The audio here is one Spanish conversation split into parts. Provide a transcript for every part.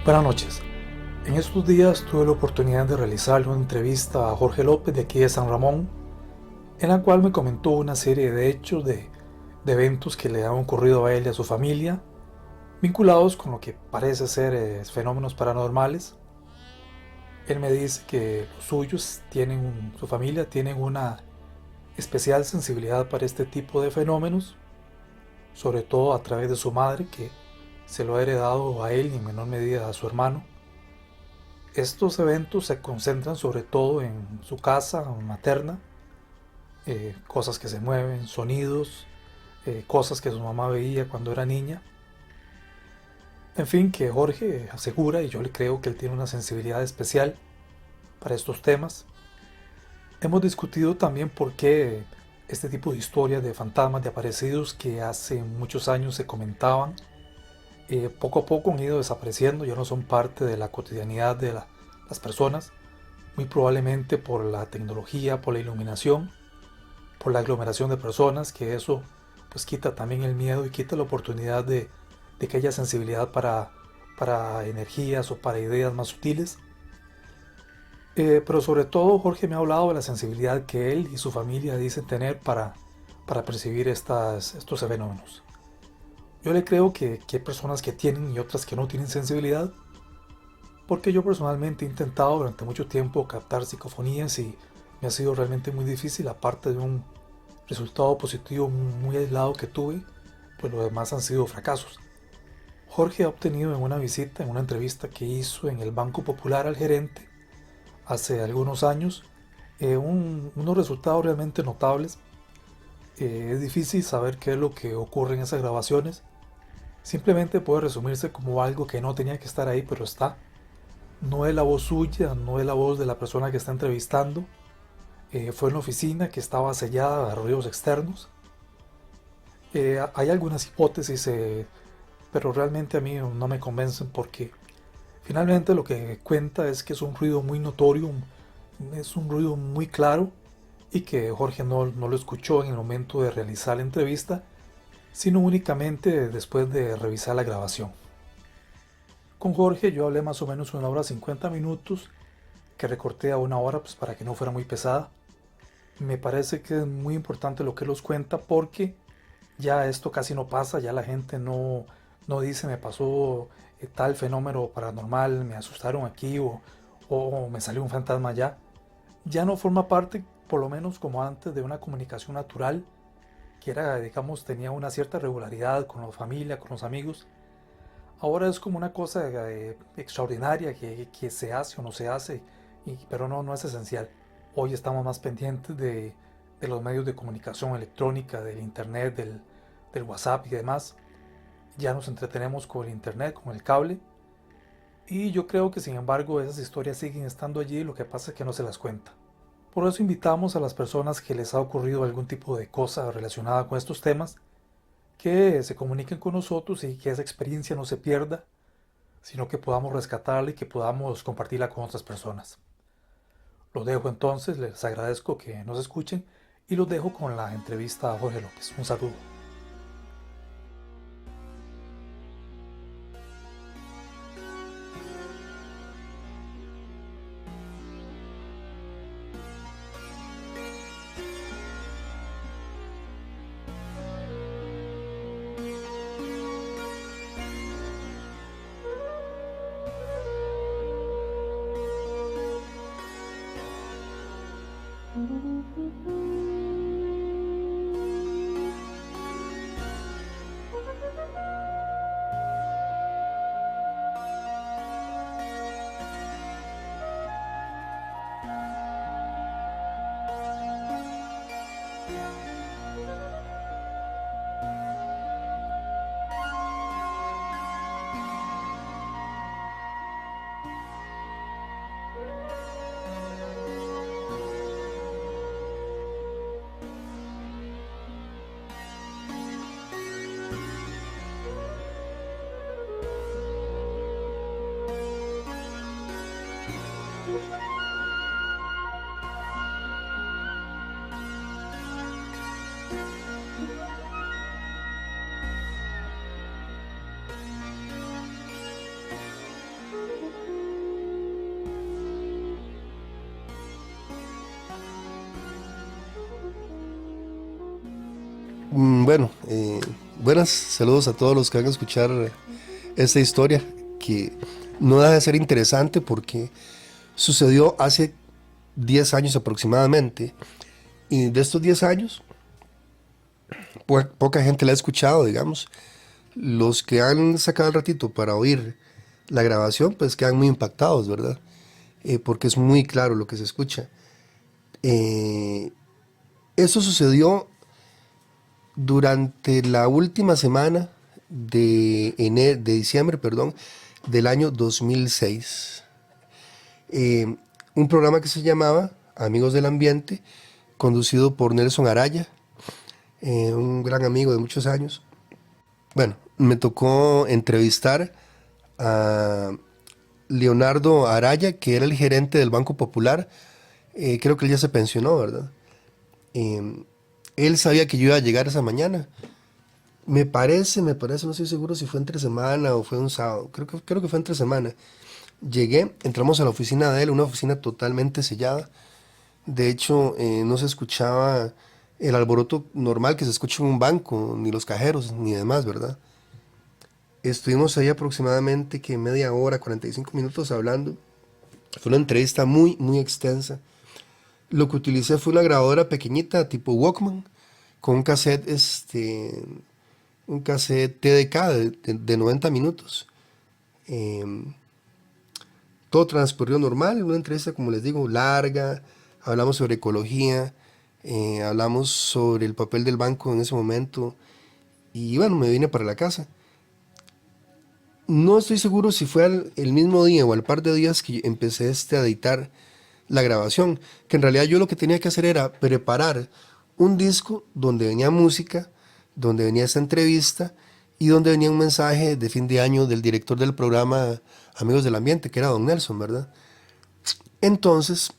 Buenas noches. En estos días tuve la oportunidad de realizarle una entrevista a Jorge López de aquí de San Ramón, en la cual me comentó una serie de hechos, de eventos que le han ocurrido a él y a su familia, vinculados con lo que parece ser fenómenos paranormales. Él me dice que los suyos su familia tienen una especial sensibilidad para este tipo de fenómenos, sobre todo a través de su madre, que se lo ha heredado a él y en menor medida a su hermano. Estos eventos se concentran sobre todo en su casa materna, cosas que se mueven, sonidos, cosas que su mamá veía cuando era niña. En fin, que Jorge asegura, y yo le creo, que él tiene una sensibilidad especial para estos temas. Hemos discutido también por qué este tipo de historias de fantasmas, de aparecidos que hace muchos años se comentaban, poco a poco han ido desapareciendo, ya no son parte de la cotidianidad de las personas, muy probablemente por la tecnología, por la iluminación, por la aglomeración de personas, que eso pues quita también el miedo y quita la oportunidad de que haya sensibilidad para energías o para ideas más sutiles. Pero sobre todo Jorge me ha hablado de la sensibilidad que él y su familia dicen tener para percibir estos fenómenos. Yo le creo que hay personas que tienen y otras que no tienen sensibilidad, porque yo personalmente he intentado durante mucho tiempo captar psicofonías y me ha sido realmente muy difícil, aparte de un resultado positivo muy aislado que tuve, pues lo demás han sido fracasos. Jorge ha obtenido en una visita, en una entrevista que hizo en el Banco Popular al gerente hace algunos años, unos resultados realmente notables. Es difícil saber qué es lo que ocurre en esas grabaciones. Simplemente puede resumirse como algo que no tenía que estar ahí, pero está. No es la voz suya, no es la voz de la persona que está entrevistando. Fue en la oficina que estaba sellada a ruidos externos. Hay algunas hipótesis, pero realmente a mí no me convencen porque finalmente lo que cuenta es que es un ruido muy notorio, es un ruido muy claro y que Jorge no lo escuchó en el momento de realizar la entrevista, sino únicamente después de revisar la grabación. Con Jorge yo hablé más o menos 1 hora 50 minutos, que recorté a 1 hora pues, para que no fuera muy pesada. Me parece que es muy importante lo que los cuenta porque ya esto casi no pasa, ya la gente no dice me pasó tal fenómeno paranormal, me asustaron aquí o me salió un fantasma allá. Ya no forma parte, por lo menos como antes, de una comunicación natural que era, digamos, tenía una cierta regularidad con la familia, con los amigos. Ahora es como una cosa extraordinaria que se hace o no se hace, pero no es esencial. Hoy estamos más pendientes de los medios de comunicación electrónica, del internet, del WhatsApp y demás. Ya nos entretenemos con el internet, con el cable. Y yo creo que sin embargo esas historias siguen estando allí, lo que pasa es que no se las cuenta. Por eso invitamos a las personas que les ha ocurrido algún tipo de cosa relacionada con estos temas, que se comuniquen con nosotros y que esa experiencia no se pierda, sino que podamos rescatarla y que podamos compartirla con otras personas. Los dejo entonces, les agradezco que nos escuchen y los dejo con la entrevista a Jorge López. Un saludo. Bueno, buenas, saludos a todos los que van a escuchar esta historia que no deja de ser interesante porque sucedió hace 10 años aproximadamente y de estos 10 años poca gente la ha escuchado, digamos. Los que han sacado el ratito para oír la grabación pues quedan muy impactados, ¿verdad? Porque es muy claro lo que se escucha. Eh, Esto sucedió durante la última semana de diciembre, perdón, del año 2006. Eh, un programa que se llamaba Amigos del Ambiente, conducido por Nelson Araya, un gran amigo de muchos años. Bueno, me tocó entrevistar a Leonardo Araya, que era el gerente del Banco Popular. Creo que él ya se pensionó, ¿verdad? Eh, Él sabía que yo iba a llegar esa mañana. No estoy seguro si fue entre semana o fue un sábado. Creo que fue entre semana. Llegué, entramos a la oficina de él, una oficina totalmente sellada. De hecho, no se escuchaba el alboroto normal que se escucha en un banco, ni los cajeros, ni demás, ¿verdad? Estuvimos ahí aproximadamente que media hora, 45 minutos hablando. Fue una entrevista muy, muy extensa. Lo que utilicé fue una grabadora pequeñita, tipo Walkman, con un cassette TDK de 90 minutos. Eh, Todo transcurrió normal, una entrevista, como les digo, larga. Hablamos sobre ecología, hablamos sobre el papel del banco en ese momento. Y bueno, me vine para la casa. No estoy seguro si fue el mismo día o al par de días que empecé a editar la grabación, que en realidad yo lo que tenía que hacer era preparar un disco donde venía música, donde venía esta entrevista y donde venía un mensaje de fin de año del director del programa Amigos del Ambiente, que era don Nelson, ¿verdad? Entonces,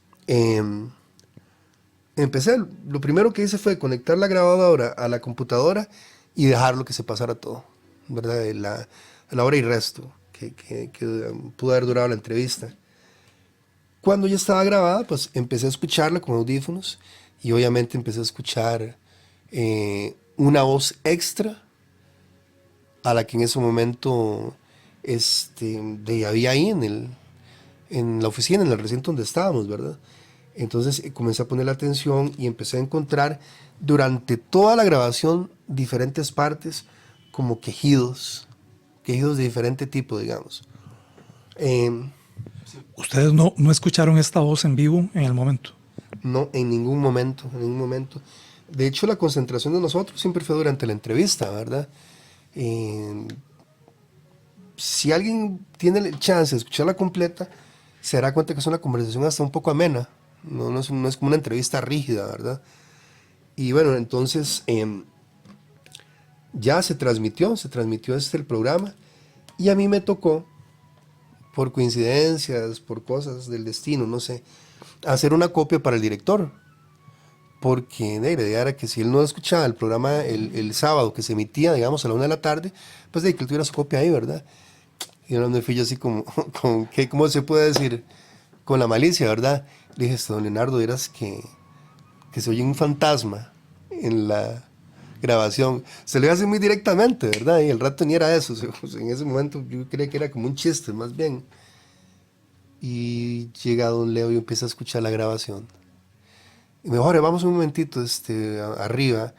empecé, lo primero que hice fue conectar la grabadora a la computadora y dejarlo que se pasara todo, ¿verdad? La hora y resto que pudo haber durado la entrevista. Cuando ya estaba grabada, pues empecé a escucharla con audífonos y obviamente empecé a escuchar una voz extra a la que en ese momento había ahí en la oficina, en el recinto donde estábamos, ¿verdad? Entonces comencé a poner la atención y empecé a encontrar durante toda la grabación diferentes partes como quejidos de diferente tipo, digamos. Eh, Ustedes no escucharon esta voz en vivo en el momento. No, en ningún momento, en ningún momento. De hecho, la concentración de nosotros siempre fue durante la entrevista, ¿verdad? Eh, si alguien tiene la chance de escucharla completa, se dará cuenta que es una conversación hasta un poco amena. No es como una entrevista rígida, ¿verdad? Y bueno, entonces ya se transmitió el programa y a mí me tocó, por coincidencias, por cosas del destino, no sé, hacer una copia para el director. Porque la idea era que si él no escuchaba el programa el sábado que se emitía, digamos, a la 1 de la tarde, pues de que él tuviera su copia ahí, ¿verdad? Y no me fui yo así como, ¿cómo se puede decir? Con la malicia, ¿verdad? Le dije, don Leonardo, eras que se oye un fantasma en la grabación. Se lo hace muy directamente, ¿verdad? Y el rato ni era eso. En ese momento yo creía que era como un chiste, más bien. Y llega don Leo y empieza a escuchar la grabación. Y me dijo, "Jorge, vamos un momentito arriba."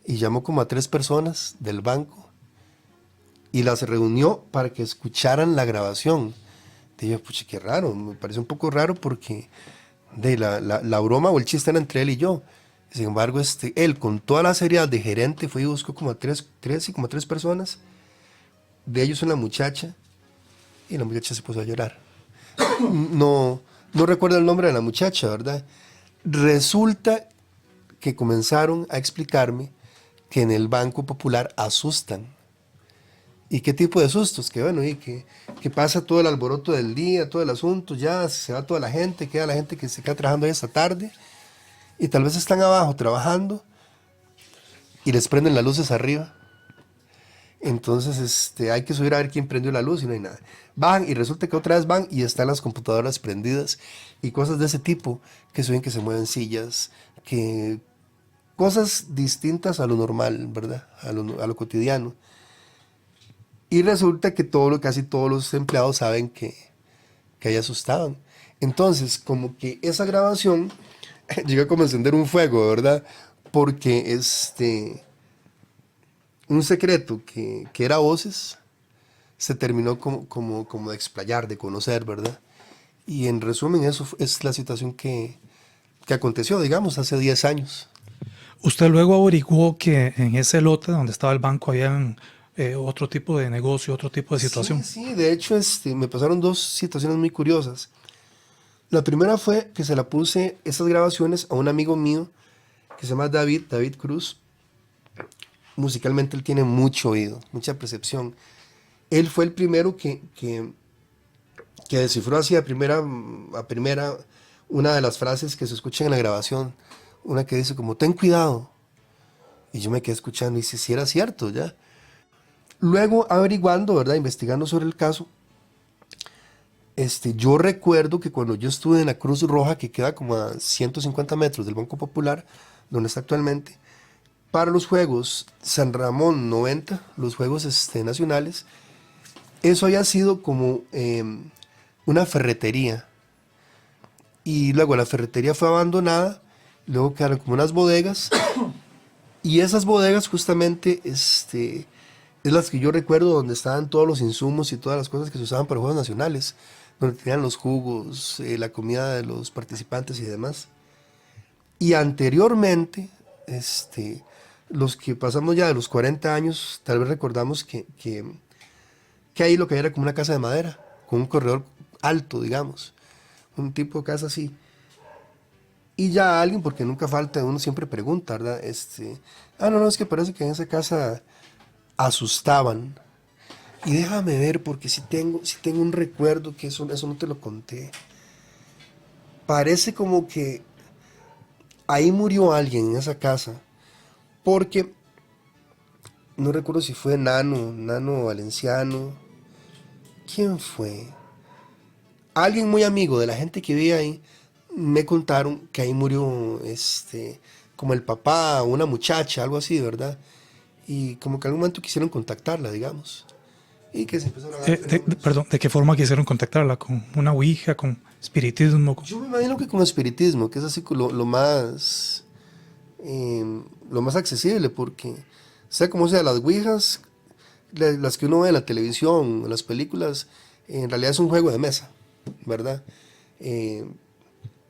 Y llamó como a 3 personas del banco y las reunió para que escucharan la grabación. Y yo, pucha, qué raro, me parece un poco raro porque la broma o el chiste era entre él y yo. Sin embargo, él con toda la seriedad de gerente fue y buscó como a como a 3 personas. De ellos una muchacha y la muchacha se puso a llorar. No, no recuerdo el nombre de la muchacha, ¿verdad? Resulta que comenzaron a explicarme que en el Banco Popular asustan. ¿Y qué tipo de sustos? Que bueno, que pasa todo el alboroto del día, todo el asunto, ya se va toda la gente, queda la gente que se queda trabajando ahí esta tarde y tal vez están abajo trabajando y les prenden las luces arriba. Entonces hay que subir a ver quién prendió la luz y no hay nada. Van y resulta que otra vez van y están las computadoras prendidas y cosas de ese tipo que suben que se mueven sillas, que cosas distintas a lo normal, ¿verdad? A lo cotidiano. Y resulta que casi todos los empleados saben que ahí asustaban. Entonces, como que esa grabación llega como a encender un fuego, ¿verdad? Porque un secreto que era voces se terminó como de explayar, de conocer, ¿verdad? Y en resumen, es la situación que aconteció, digamos, hace 10 años. Usted luego averiguó que en ese lote donde estaba el banco había otro tipo de negocio, otro tipo de situación. Sí, de hecho, me pasaron dos situaciones muy curiosas. La primera fue que se la puse esas grabaciones a un amigo mío que se llama David Cruz. Musicalmente él tiene mucho oído, mucha percepción. Él fue el primero que descifró así a primera una de las frases que se escuchan en la grabación. Una que dice como, ten cuidado. Y yo me quedé escuchando y si sí era cierto ya. Luego averiguando, ¿verdad? Investigando sobre el caso, yo recuerdo que cuando yo estuve en la Cruz Roja, que queda como a 150 metros del Banco Popular, donde está actualmente, para los Juegos San Ramón 90, los Juegos nacionales, eso había sido como una ferretería. Y luego la ferretería fue abandonada, luego quedaron como unas bodegas, y esas bodegas justamente es las que yo recuerdo donde estaban todos los insumos y todas las cosas que se usaban para Juegos Nacionales, donde tenían los jugos, la comida de los participantes y demás. Y anteriormente, los que pasamos ya de los 40 años, tal vez recordamos que ahí lo que era como una casa de madera, con un corredor alto, digamos, un tipo de casa así. Y ya alguien, porque nunca falta, uno siempre pregunta, ¿verdad? No, es que parece que en esa casa asustaban. Y déjame ver, porque si tengo un recuerdo que eso no te lo conté. Parece como que ahí murió alguien en esa casa, porque no recuerdo si fue Nano Valenciano. ¿Quién fue? Alguien muy amigo de la gente que vivía ahí, me contaron que ahí murió, como el papá, una muchacha, algo así, ¿verdad? Y como que en algún momento quisieron contactarla, digamos. Y que se empezaron a dar fenómenos. Perdón, ¿de qué forma quisieron contactarla? ¿Con una ouija? ¿Con espiritismo? Yo me imagino que con espiritismo, que es así lo más accesible, porque sea como sea, las ouijas, las que uno ve en la televisión, en las películas, en realidad es un juego de mesa, ¿verdad? Eh,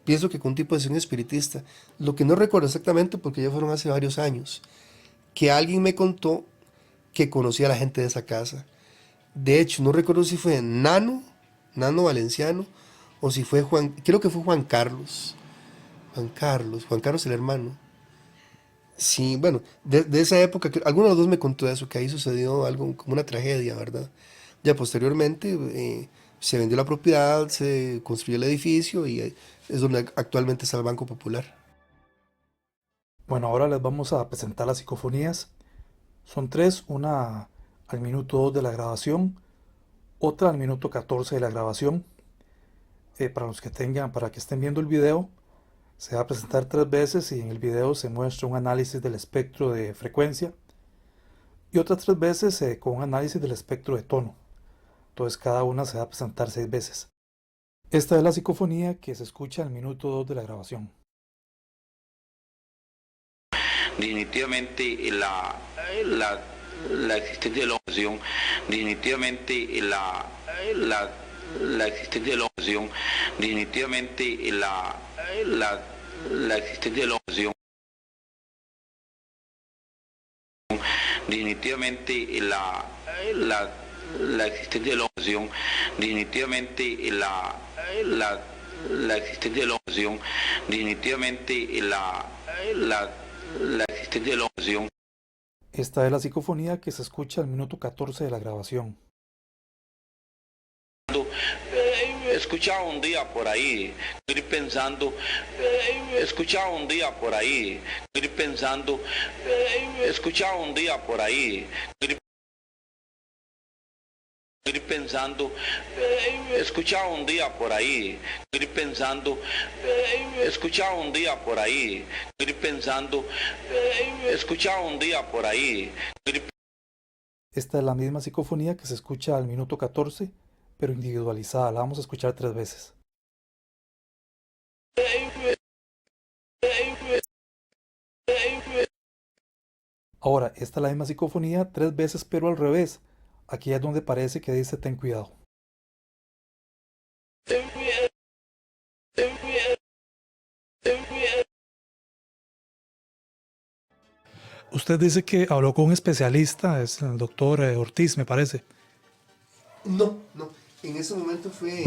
Pienso que con un tipo de sesión espiritista, lo que no recuerdo exactamente porque ya fueron hace varios años, que alguien me contó que conocía a la gente de esa casa. De hecho, no recuerdo si fue Nano Valenciano, o si fue creo que fue Juan Carlos el hermano. Sí, bueno, de esa época, alguno de los dos me contó eso, que ahí sucedió algo como una tragedia, ¿verdad? Ya posteriormente se vendió la propiedad, se construyó el edificio y es donde actualmente está el Banco Popular. Bueno, ahora les vamos a presentar las psicofonías. Son tres, una al minuto 2 de la grabación, otra al minuto 14 de la grabación. Para que estén viendo el video, se va a presentar 3 veces y en el video se muestra un análisis del espectro de frecuencia y otras 3 veces con un análisis del espectro de tono. Entonces cada una se va a presentar 6 veces. Esta es la psicofonía que se escucha al minuto 2 de la grabación. Definitivamente la existencia de la oración, definitivamente la existencia de la oración, definitivamente la existencia de la oración, definitivamente la existencia de la oración, definitivamente la existencia de la oración, definitivamente la existencia de la oración. Esta es la psicofonía que se escucha al minuto 14 de la grabación. Escuchaba un día por ahí, estoy pensando, escuchaba un día por ahí, estoy pensando, escuchaba un día por ahí, estoy ir pensando, escuchaba un día por ahí, ir pensando, escuchaba un día por ahí, ir pensando, escuchaba un día por ahí. Esta es la misma psicofonía que se escucha al minuto 14, pero individualizada. La vamos a escuchar 3 veces. Ahora, esta es la misma psicofonía 3 veces, pero al revés. Aquí es donde parece que dice ten cuidado. Usted dice que habló con un especialista, es el doctor Ortiz, me parece. No, no. En ese momento fue...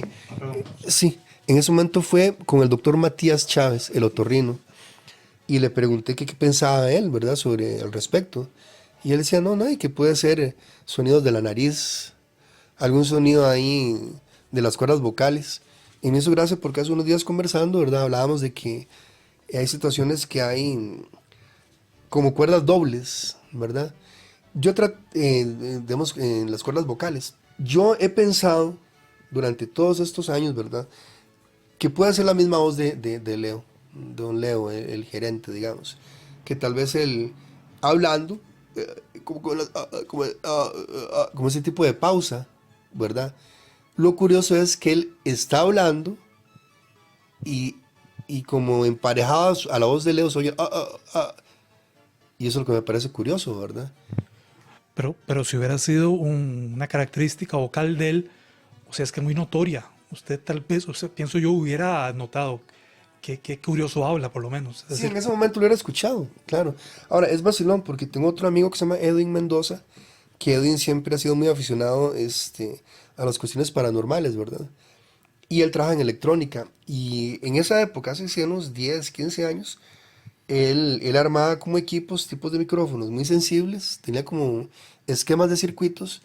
Sí, en ese momento fue con el doctor Matías Chávez, el otorrino. Y le pregunté qué pensaba él, ¿verdad?, sobre al respecto. Y él decía, no, y que puede ser sonidos de la nariz, algún sonido ahí de las cuerdas vocales. Y me hizo gracia porque hace unos días conversando, ¿verdad?, hablábamos de que hay situaciones que hay como cuerdas dobles, ¿verdad? Yo digamos, en las cuerdas vocales. Yo he pensado durante todos estos años, ¿verdad?, que puede ser la misma voz de Leo, de don Leo, el gerente, digamos. Que tal vez él hablando, como ese tipo de pausa, ¿verdad? Lo curioso es que él está hablando y, y como emparejado a la voz de Leo, se oye, y eso es lo que me parece curioso, ¿verdad? Pero si hubiera sido una característica vocal de él, o sea, es que es muy notoria. Usted tal vez, o sea, pienso yo, hubiera notado qué curioso habla, por lo menos. Es Sí, decir, en ese momento lo hubiera escuchado, claro. Ahora, es vacilón porque tengo otro amigo que se llama Edwin Mendoza, que Edwin siempre ha sido muy aficionado a las cuestiones paranormales, ¿verdad? Y él trabaja en electrónica. Y en esa época, hace unos 10, 15 años, él armaba como equipos, tipos de micrófonos muy sensibles, tenía como esquemas de circuitos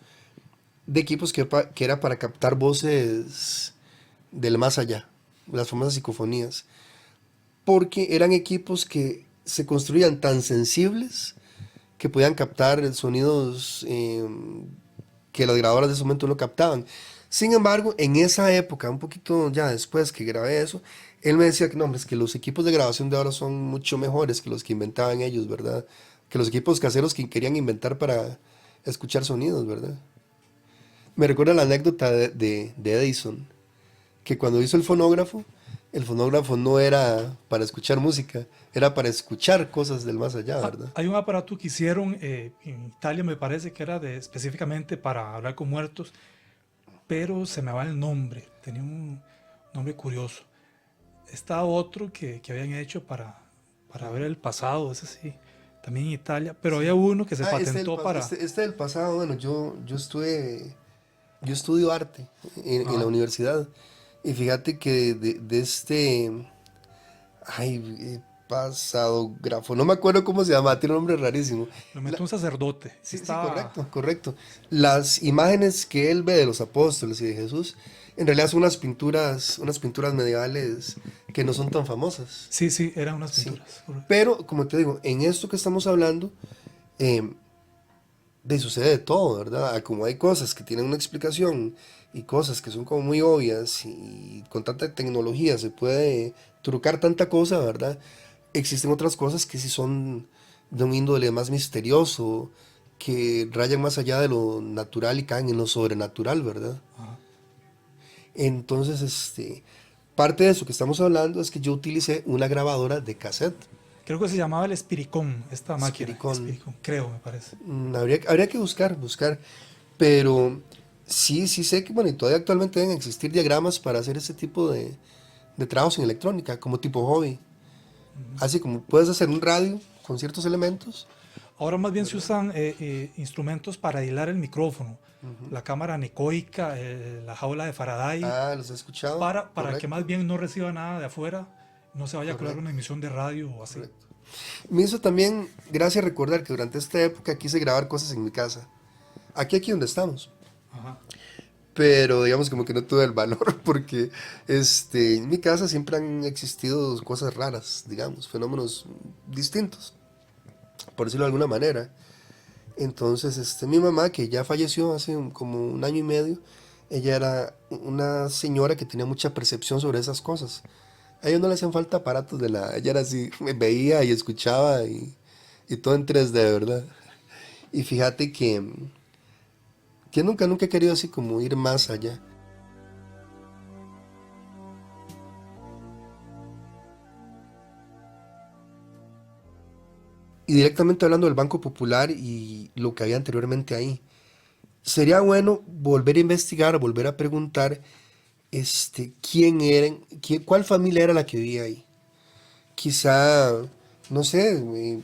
de equipos que era para captar voces del más allá, las famosas psicofonías, porque eran equipos que se construían tan sensibles que podían captar sonidos que las grabadoras de ese momento no captaban. Sin embargo, en esa época, un poquito ya después que grabé eso, él me decía que no, hombre, es que los equipos de grabación de ahora son mucho mejores que los que inventaban ellos, ¿verdad? Que los equipos caseros que querían inventar para escuchar sonidos, ¿verdad? Me recuerda la anécdota de Edison, que cuando hizo el fonógrafo no era para escuchar música, era para escuchar cosas del más allá, ¿verdad? hay un aparato que hicieron en Italia, me parece que era específicamente para hablar con muertos, pero se me va el nombre, tenía un nombre curioso. Está otro que habían hecho para ver el pasado, ese sí, también en Italia, pero había uno que se patentó para... Este del pasado, bueno, yo estudio arte en la Ajá. universidad y fíjate que de este, pasado grafo, no me acuerdo cómo se llama, tiene un nombre rarísimo. Lo metió un sacerdote. Sí, sí, Estaba... correcto, correcto. Las imágenes que él ve de los apóstoles y de Jesús, en realidad son unas pinturas medievales que no son tan famosas. Sí, sí, eran unas Sí. pinturas. Pero, como te digo, en esto que estamos hablando, sucede de todo, ¿verdad? Como hay cosas que tienen una explicación y cosas que son como muy obvias y con tanta tecnología se puede trucar tanta cosa, ¿verdad? Existen otras cosas que sí son de un índole más misterioso, que rayan más allá de lo natural y caen en lo sobrenatural, ¿verdad? Ajá. Entonces, parte de eso que estamos hablando es que yo utilicé una grabadora de cassette, Creo que se llamaba el Espiricón, esta máquina. Spiricon. Espiricón, creo, me parece. Habría que buscar, pero sí sé que, bueno, y todavía actualmente deben existir diagramas para hacer ese tipo de trabajos en electrónica, como tipo hobby. Así como puedes hacer un radio con ciertos elementos. Ahora más bien se usan instrumentos para aislar el micrófono. La cámara anecoica, la jaula de Faraday, Los he escuchado. para que Correcto, más bien no reciba nada de afuera, no se vaya a colar correcto, una emisión de radio o así. correcto. Me hizo también gracia recordar que durante esta época quise grabar cosas en mi casa. Aquí donde estamos. Ajá. Pero digamos como que no tuve el valor porque en mi casa siempre han existido cosas raras, digamos, fenómenos distintos, por decirlo de alguna manera. Entonces, mi mamá, que ya falleció hace como un año y medio, ella era una señora que tenía mucha percepción sobre esas cosas. A ella no le hacían falta aparatos de nada. Ella era así, me veía y escuchaba y todo en 3D, ¿verdad? Y fíjate que nunca he querido así como ir más allá. Y directamente hablando del Banco Popular y lo que había anteriormente ahí, sería bueno volver a investigar, volver a preguntar, quién eran, cuál familia era la que vivía ahí. Quizá, no sé,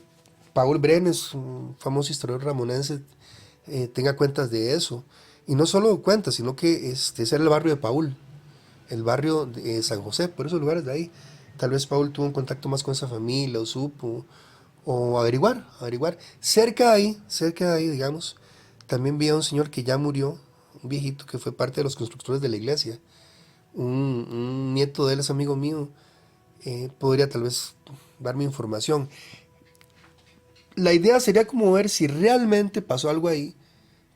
Paul Brenes, un famoso historiador ramonense, tenga cuentas de eso. Y no solo cuentas, sino que ese era el barrio de Paul, el barrio de San José, por esos lugares de ahí. Tal vez Paul tuvo un contacto más con esa familia, o supo, o averiguar. Cerca de ahí, digamos, también vi a un señor que ya murió, un viejito que fue parte de los constructores de la iglesia. Un nieto de él es amigo mío, podría tal vez darme información. La idea sería como ver si realmente pasó algo ahí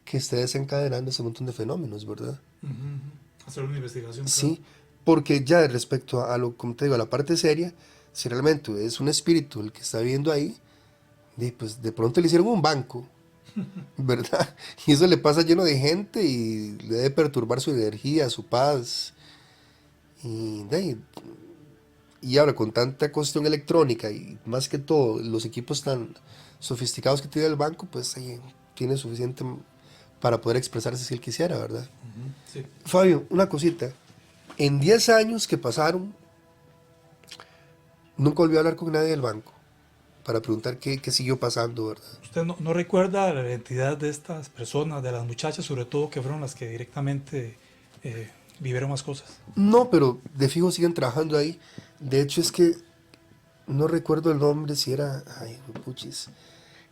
que esté desencadenando ese montón de fenómenos, ¿verdad? Ujú, ujú. Hacer una investigación, claro. Sí, porque ya respecto a lo, como te digo, a la parte seria, si realmente es un espíritu el que está viviendo ahí, pues de pronto le hicieron un banco, ¿verdad? Y eso le pasa lleno de gente y le debe perturbar su energía, su paz. Y ahora con tanta cuestión electrónica y más que todo los equipos tan sofisticados que tiene el banco, pues ahí tiene suficiente para poder expresarse si él quisiera, ¿verdad? Ujú, sí. Fabio, una cosita. En 10 años que pasaron, nunca volví a hablar con nadie del banco para preguntar qué siguió pasando, ¿verdad? ¿Usted no recuerda la identidad de estas personas, de las muchachas, sobre todo, que fueron las que directamente vivieron más cosas? No, pero de fijo siguen trabajando ahí. De hecho es que no recuerdo el nombre, si era... Ay, puchis.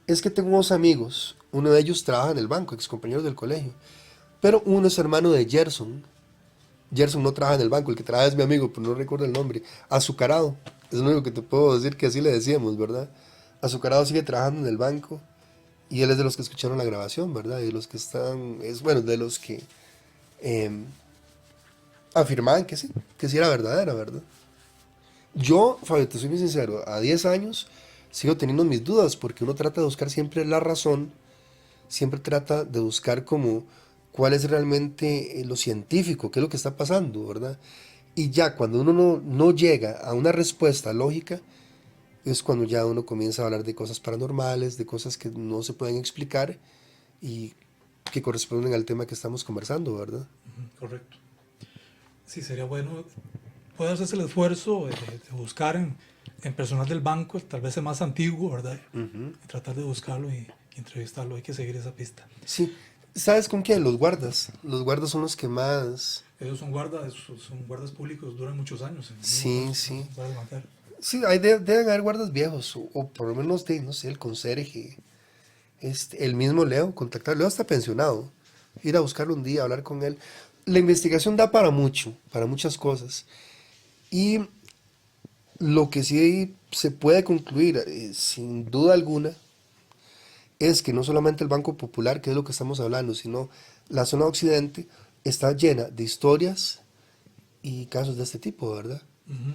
Es que tengo unos amigos. Uno de ellos trabaja en el banco, ex compañeros del colegio. Pero uno es hermano de Gerson. Gerson no trabaja en el banco, el que trabaja es mi amigo, pero no recuerdo el nombre. Azucarado. Es lo único que te puedo decir que así le decíamos, ¿verdad? Azucarado sigue trabajando en el banco. Y él es de los que escucharon la grabación, ¿verdad? Y de los que están... Es bueno, de los que eh, afirmaban que sí era verdadera, ¿verdad? Yo, Fabio, te soy muy sincero, a 10 años sigo teniendo mis dudas porque uno trata de buscar siempre la razón, siempre trata de buscar como cuál es realmente lo científico, qué es lo que está pasando, ¿verdad? Y ya cuando uno no llega a una respuesta lógica, es cuando ya uno comienza a hablar de cosas paranormales, de cosas que no se pueden explicar y que corresponden al tema que estamos conversando, ¿verdad? Ujú, correcto. Sí, sería bueno. Puede hacerse el esfuerzo de buscar en personal del banco, tal vez el más antiguo, ¿verdad? Y tratar de buscarlo y entrevistarlo. Hay que seguir esa pista. Sí, ¿sabes con quién? Los guardas. Los guardas son los que más... Ellos son guardas públicos, duran muchos años en el mismo Sí, puesto, sí. ¿no? Guardas bancarios. Sí, deben haber guardas viejos, o por lo menos de, no sé, el conserje, el mismo Leo, contactar. Leo está pensionado. Ir a buscarlo un día, hablar con él. La investigación da para mucho, para muchas cosas. Y lo que sí se puede concluir, sin duda alguna, es que no solamente el Banco Popular, que es lo que estamos hablando, sino la zona occidente está llena de historias y casos de este tipo, ¿verdad? Ujú.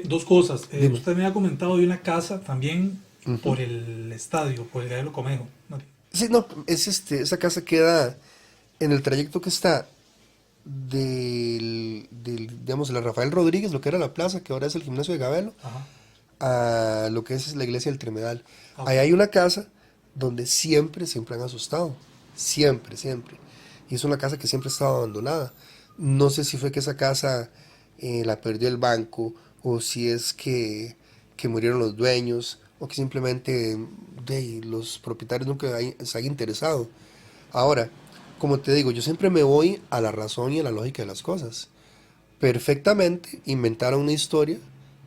Dos cosas. Dime. Usted me ha comentado de una casa también por el estadio, por el Gabriel Comejo, ¿no? Sí, no, esa casa queda en el trayecto que está digamos, de la Rafael Rodríguez, lo que era la plaza, que ahora es el gimnasio de Gabelo, Ajá. a lo que es la iglesia del Tremedal. Ah, ok. Ahí hay una casa donde siempre han asustado. Siempre. Y es una casa que siempre ha estado abandonada. No sé si fue que esa casa la perdió el banco, o si es que murieron los dueños, o que simplemente los propietarios nunca se han interesado. Ahora, como te digo, yo siempre me voy a la razón y a la lógica de las cosas. Perfectamente inventaron una historia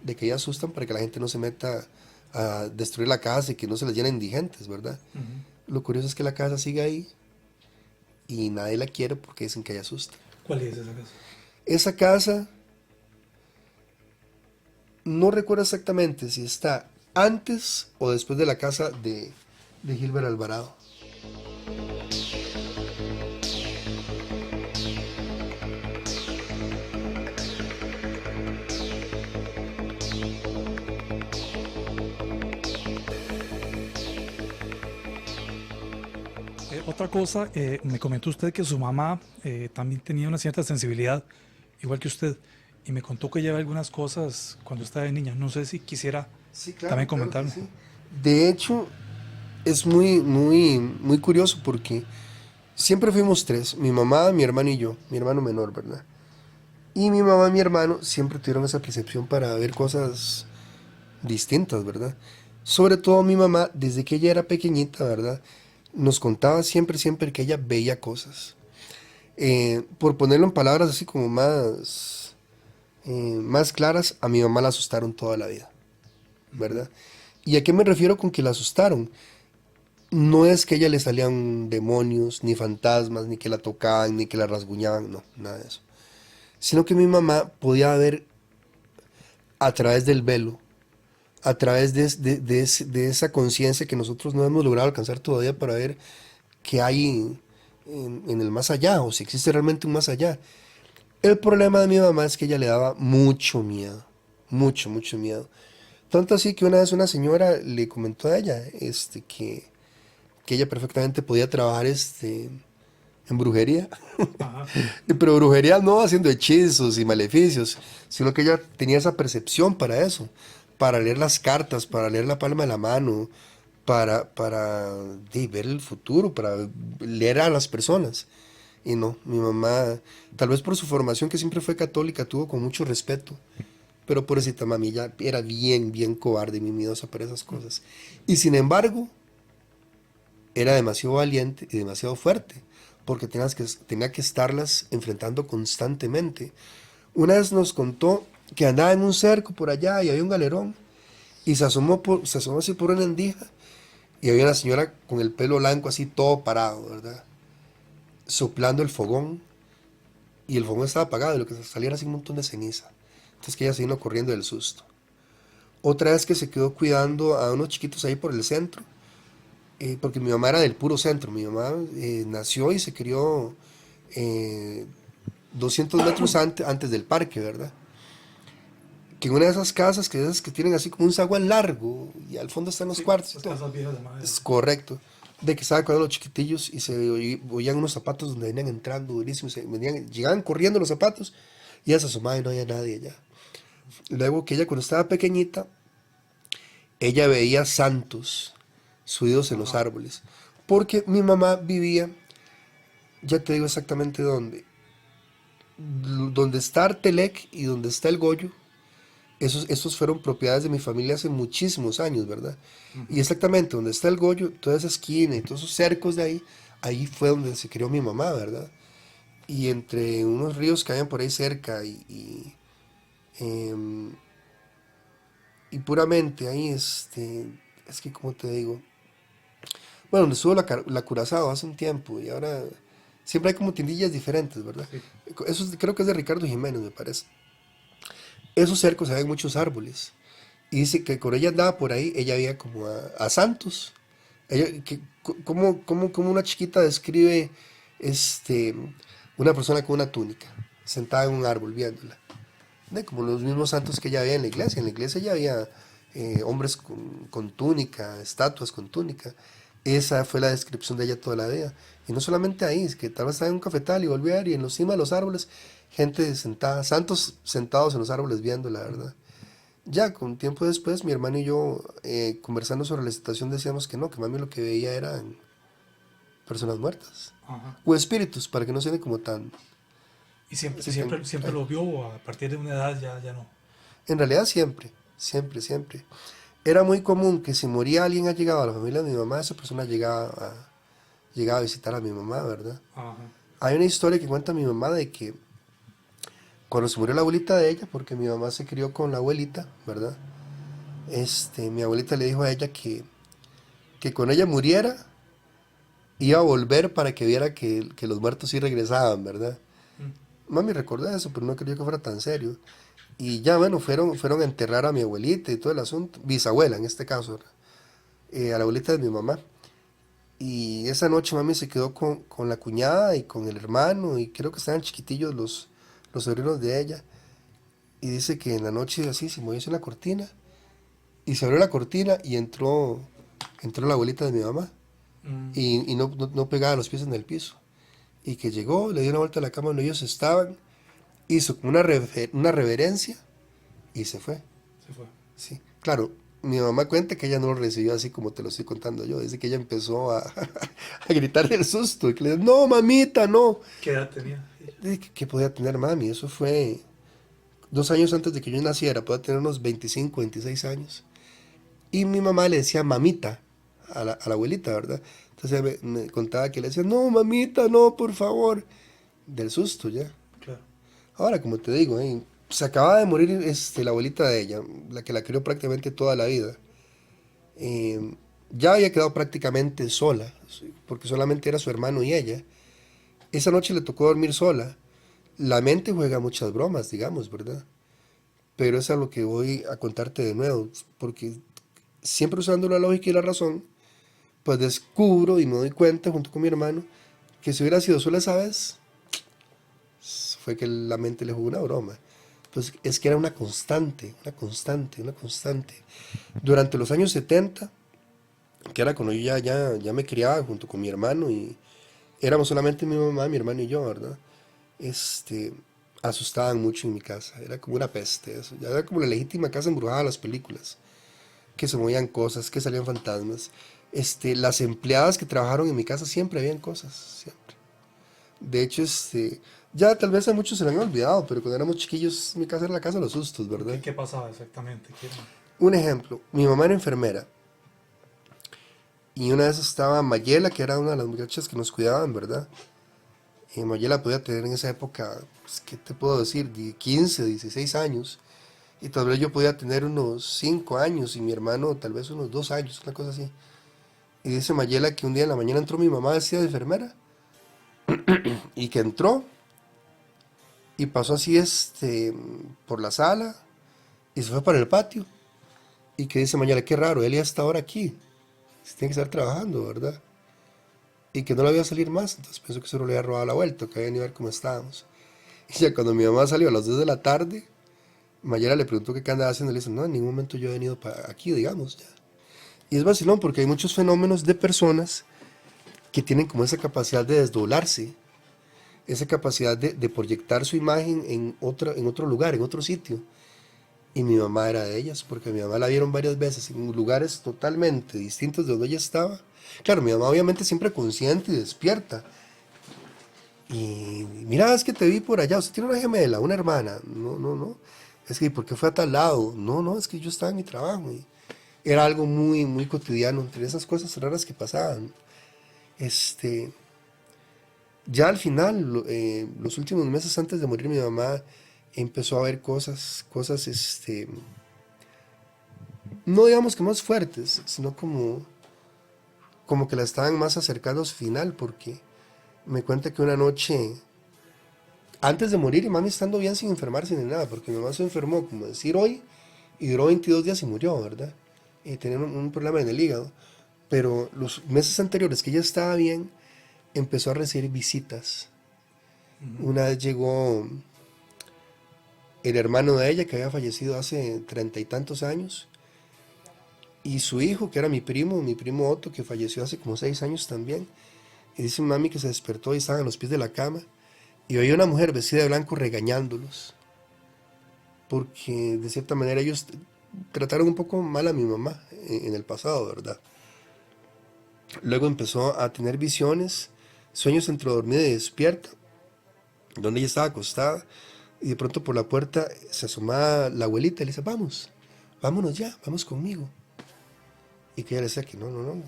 de que ellas asustan para que la gente no se meta a destruir la casa y que no se les llene indigentes, ¿verdad? Ujú. Lo curioso es que la casa sigue ahí y nadie la quiere porque dicen que ella asusta. ¿Cuál es esa casa? Esa casa, no recuerdo exactamente si está antes o después de la casa de Gilbert Alvarado. Otra cosa, me comentó usted que su mamá también tenía una cierta sensibilidad, igual que usted, y me contó que lleva algunas cosas cuando estaba de niña. No sé si quisiera Sí, claro, también claro que comentarme. sí. De hecho, es muy curioso porque siempre fuimos tres, mi mamá, mi hermano y yo, mi hermano menor, ¿verdad? Y mi mamá y mi hermano siempre tuvieron esa percepción para ver cosas distintas, ¿verdad? Sobre todo mi mamá, desde que ella era pequeñita, ¿verdad? Nos contaba siempre que ella veía cosas. Por ponerlo en palabras así como más claras, a mi mamá la asustaron toda la vida, ¿verdad? ¿Y a qué me refiero con que la asustaron? No es que a ella le salían demonios, ni fantasmas, ni que la tocaban, ni que la rasguñaban, no, nada de eso. Sino que mi mamá podía ver a través del velo, a través de esa conciencia que nosotros no hemos logrado alcanzar todavía para ver qué hay en el más allá, o si existe realmente un más allá. El problema de mi mamá es que ella le daba mucho miedo, mucho miedo. Tanto así que una vez una señora le comentó a ella que ella perfectamente podía trabajar en brujería. Ajá. Pero brujería no haciendo hechizos y maleficios, sino que ella tenía esa percepción para eso, para leer las cartas, para leer la palma de la mano, para ver el futuro, para leer a las personas. Y no, mi mamá, tal vez por su formación que siempre fue católica, tuvo con mucho respeto. Pero pobrecita mami, ella era bien cobarde y muy miedosa para esas cosas. Y sin embargo, era demasiado valiente y demasiado fuerte, porque tenía que estarlas enfrentando constantemente. Una vez nos contó que andaba en un cerco por allá y había un galerón, y se asomó así por una endija, y había una señora con el pelo blanco así todo parado, ¿verdad? Soplando el fogón, y el fogón estaba apagado, y lo que salía era así un montón de ceniza. Entonces que ella se vino corriendo del susto. Otra vez que se quedó cuidando a unos chiquitos ahí por el centro, porque mi mamá era del puro centro. Mi mamá nació y se crió eh, 200 metros antes del parque, ¿verdad? Que en una de esas casas, que esas que tienen así como un zaguán largo y al fondo están los Sí, cuartos y esas todo. casas viejas de madera. Es correcto. De que estaba cuidando a los chiquitillos y se oían unos zapatos donde venían entrando durísimos. Llegaban corriendo los zapatos y ella se asomaba y no había nadie allá. Luego que ella cuando estaba pequeñita, ella veía santos subidos en los Ajá. árboles. Porque mi mamá vivía, ya te digo exactamente dónde, donde está Artelec y donde está el Goyo, esos fueron propiedades de mi familia hace muchísimos años, ¿verdad? Y Ujú. exactamente donde está el Goyo, toda esa esquina y todos esos cercos de ahí, ahí fue donde se crió mi mamá, ¿verdad? Y entre unos ríos que habían por ahí cerca em, y puramente ahí, es que como te digo, bueno, donde estuvo la Curazao hace un tiempo y ahora siempre hay como tiendillas diferentes, ¿verdad? Sí. Creo que es de Ricardo Jiménez, me parece. Esos cercos se ven muchos árboles. Y dice que cuando ella andaba por ahí, ella veía como a santos. Como una chiquita describe este, una persona con una túnica, sentada en un árbol viéndola. Como los mismos santos que ella veía en la iglesia. En la iglesia ya había hombres con túnica, estatuas con túnica. Esa fue la descripción de ella toda la vida. Y no solamente ahí, es que tal vez estaba en un cafetal y volvió a ver, y en los cima de los árboles, gente sentada, santos sentados en los árboles viendo, la verdad. Ya, con tiempo después, mi hermano y yo, conversando sobre la situación, decíamos que no, que mami lo que veía eran personas muertas. Ajá. O espíritus, para que no suene como tan, Y siempre, así tan. siempre lo vio, o a partir de una edad ya no. En realidad siempre. Era muy común que si moría alguien allegado a la familia de mi mamá, esa persona llegaba a visitar a mi mamá, ¿verdad? Ajá. Hay una historia que cuenta mi mamá de que cuando se murió la abuelita de ella, porque mi mamá se crió con la abuelita, ¿verdad? Mi abuelita le dijo a ella que cuando ella muriera, iba a volver para que viera que los muertos sí regresaban, ¿verdad? Mm. Mami recordó eso, pero no quería que fuera tan serio. Y ya, bueno, fueron a enterrar a mi abuelita y todo el asunto, bisabuela en este caso, ¿verdad? A la abuelita de mi mamá. Y esa noche mami se quedó con la cuñada y con el hermano, y creo que estaban chiquitillos los sobrinos de ella. Y dice que en la noche así se movió una cortina, y se abrió la cortina y entró la abuelita de mi mamá. y no pegaba los pies en el piso. Y que llegó, le dio una vuelta a la cama donde ellos estaban, hizo como una reverencia y se fue. Se fue. Sí, claro, mi mamá cuenta que ella no lo recibió así como te lo estoy contando yo. Dice que ella empezó a, a gritar del susto. Y que le dijo, no, mamita, no. ¿Qué edad tenía ella? Dice ¿qué podía tener mami? Eso fue 2 años antes de que yo naciera. Podía tener unos 25, 26 años. Y mi mamá le decía mamita a la abuelita, ¿verdad? Entonces ella me contaba que le decía, no, mamita, no, por favor. Del susto ya. Claro. Ahora, como te digo, se acaba de morir la abuelita de ella, la que la crió prácticamente toda la vida. Ya había quedado prácticamente sola, ¿sí? Porque solamente era su hermano y ella. Esa noche le tocó dormir sola. La mente juega muchas bromas, digamos, ¿verdad? Pero es a lo que voy a contarte de nuevo, porque siempre usando la lógica y la razón, pues descubro y me doy cuenta junto con mi hermano que si hubiera sido sola esa vez, fue que la mente le jugó una broma. Pues es que era una constante, una constante, una constante. Durante los años 70, que era cuando yo ya me criaba junto con mi hermano y éramos solamente mi mamá, mi hermano y yo, ¿verdad? Asustaban mucho en mi casa, era como una peste eso, ya era como la legítima casa embrujada de las películas, que se movían cosas, que salían fantasmas. Las empleadas que trabajaron en mi casa siempre habían cosas, siempre. De hecho, ya tal vez a muchos se lo han olvidado, pero cuando éramos chiquillos, mi casa era la casa de los sustos, ¿verdad? ¿Qué pasaba exactamente? ¿Qué era? Un ejemplo, mi mamá era enfermera y una vez estaba Mayela, que era una de las muchachas que nos cuidaban, ¿verdad? Y Mayela podía tener en esa época, pues, ¿qué te puedo decir? 15, 16 años. Y tal vez yo podía tener unos 5 años y mi hermano tal vez unos 2 años, una cosa así. Y dice Mayela que un día en la mañana entró mi mamá vestida de enfermera y que entró y pasó así por la sala y se fue para el patio. Y que dice Mayela, qué raro, él ya está ahora aquí. Tiene que estar trabajando, ¿verdad? Y que no la vio salir más, entonces pensó que solo le había robado la vuelta, que había venido a ver cómo estábamos. Y ya cuando mi mamá salió a las 2 de la tarde, Mayela le preguntó qué andaba haciendo, y le dice, no, en ningún momento yo he venido para aquí, digamos, ya. Y es vacilón porque hay muchos fenómenos de personas que tienen como esa capacidad de desdoblarse, esa capacidad de proyectar su imagen en otro lugar, en otro sitio. Y mi mamá era de ellas, porque mi mamá la vieron varias veces en lugares totalmente distintos de donde ella estaba. Claro, mi mamá obviamente siempre consciente y despierta. Y mira, es que te vi por allá, usted tiene una gemela, una hermana. No, no, no. Es que, ¿por qué fue a tal lado? No, no, es que yo estaba en mi trabajo. Y era algo muy, muy cotidiano, entre esas cosas raras que pasaban. Ya al final, los últimos meses antes de morir mi mamá, empezó a ver cosas, no digamos que más fuertes, sino como que la estaban más acercando a su final, porque me cuenta que una noche, antes de morir, y mami estando bien sin enfermarse ni nada, porque mi mamá se enfermó, como decir hoy, y duró 22 días y murió, ¿verdad? Y tenía un problema en el hígado. Pero los meses anteriores que ella estaba bien, empezó a recibir visitas. Una vez llegó el hermano de ella, que había fallecido hace 30 y tantos años, y su hijo, que era mi primo Otto, que falleció hace como 6 años también. Y dice mami que se despertó y estaban a los pies de la cama, y veía una mujer vestida de blanco regañándolos, porque de cierta manera ellos trataron un poco mal a mi mamá en el pasado, ¿verdad? Luego empezó a tener visiones, sueños entre dormida y despierta, donde ella estaba acostada, y de pronto por la puerta se asomaba la abuelita y le dice, vamos, vámonos ya, vamos conmigo. Y que ella le decía que no, no, no.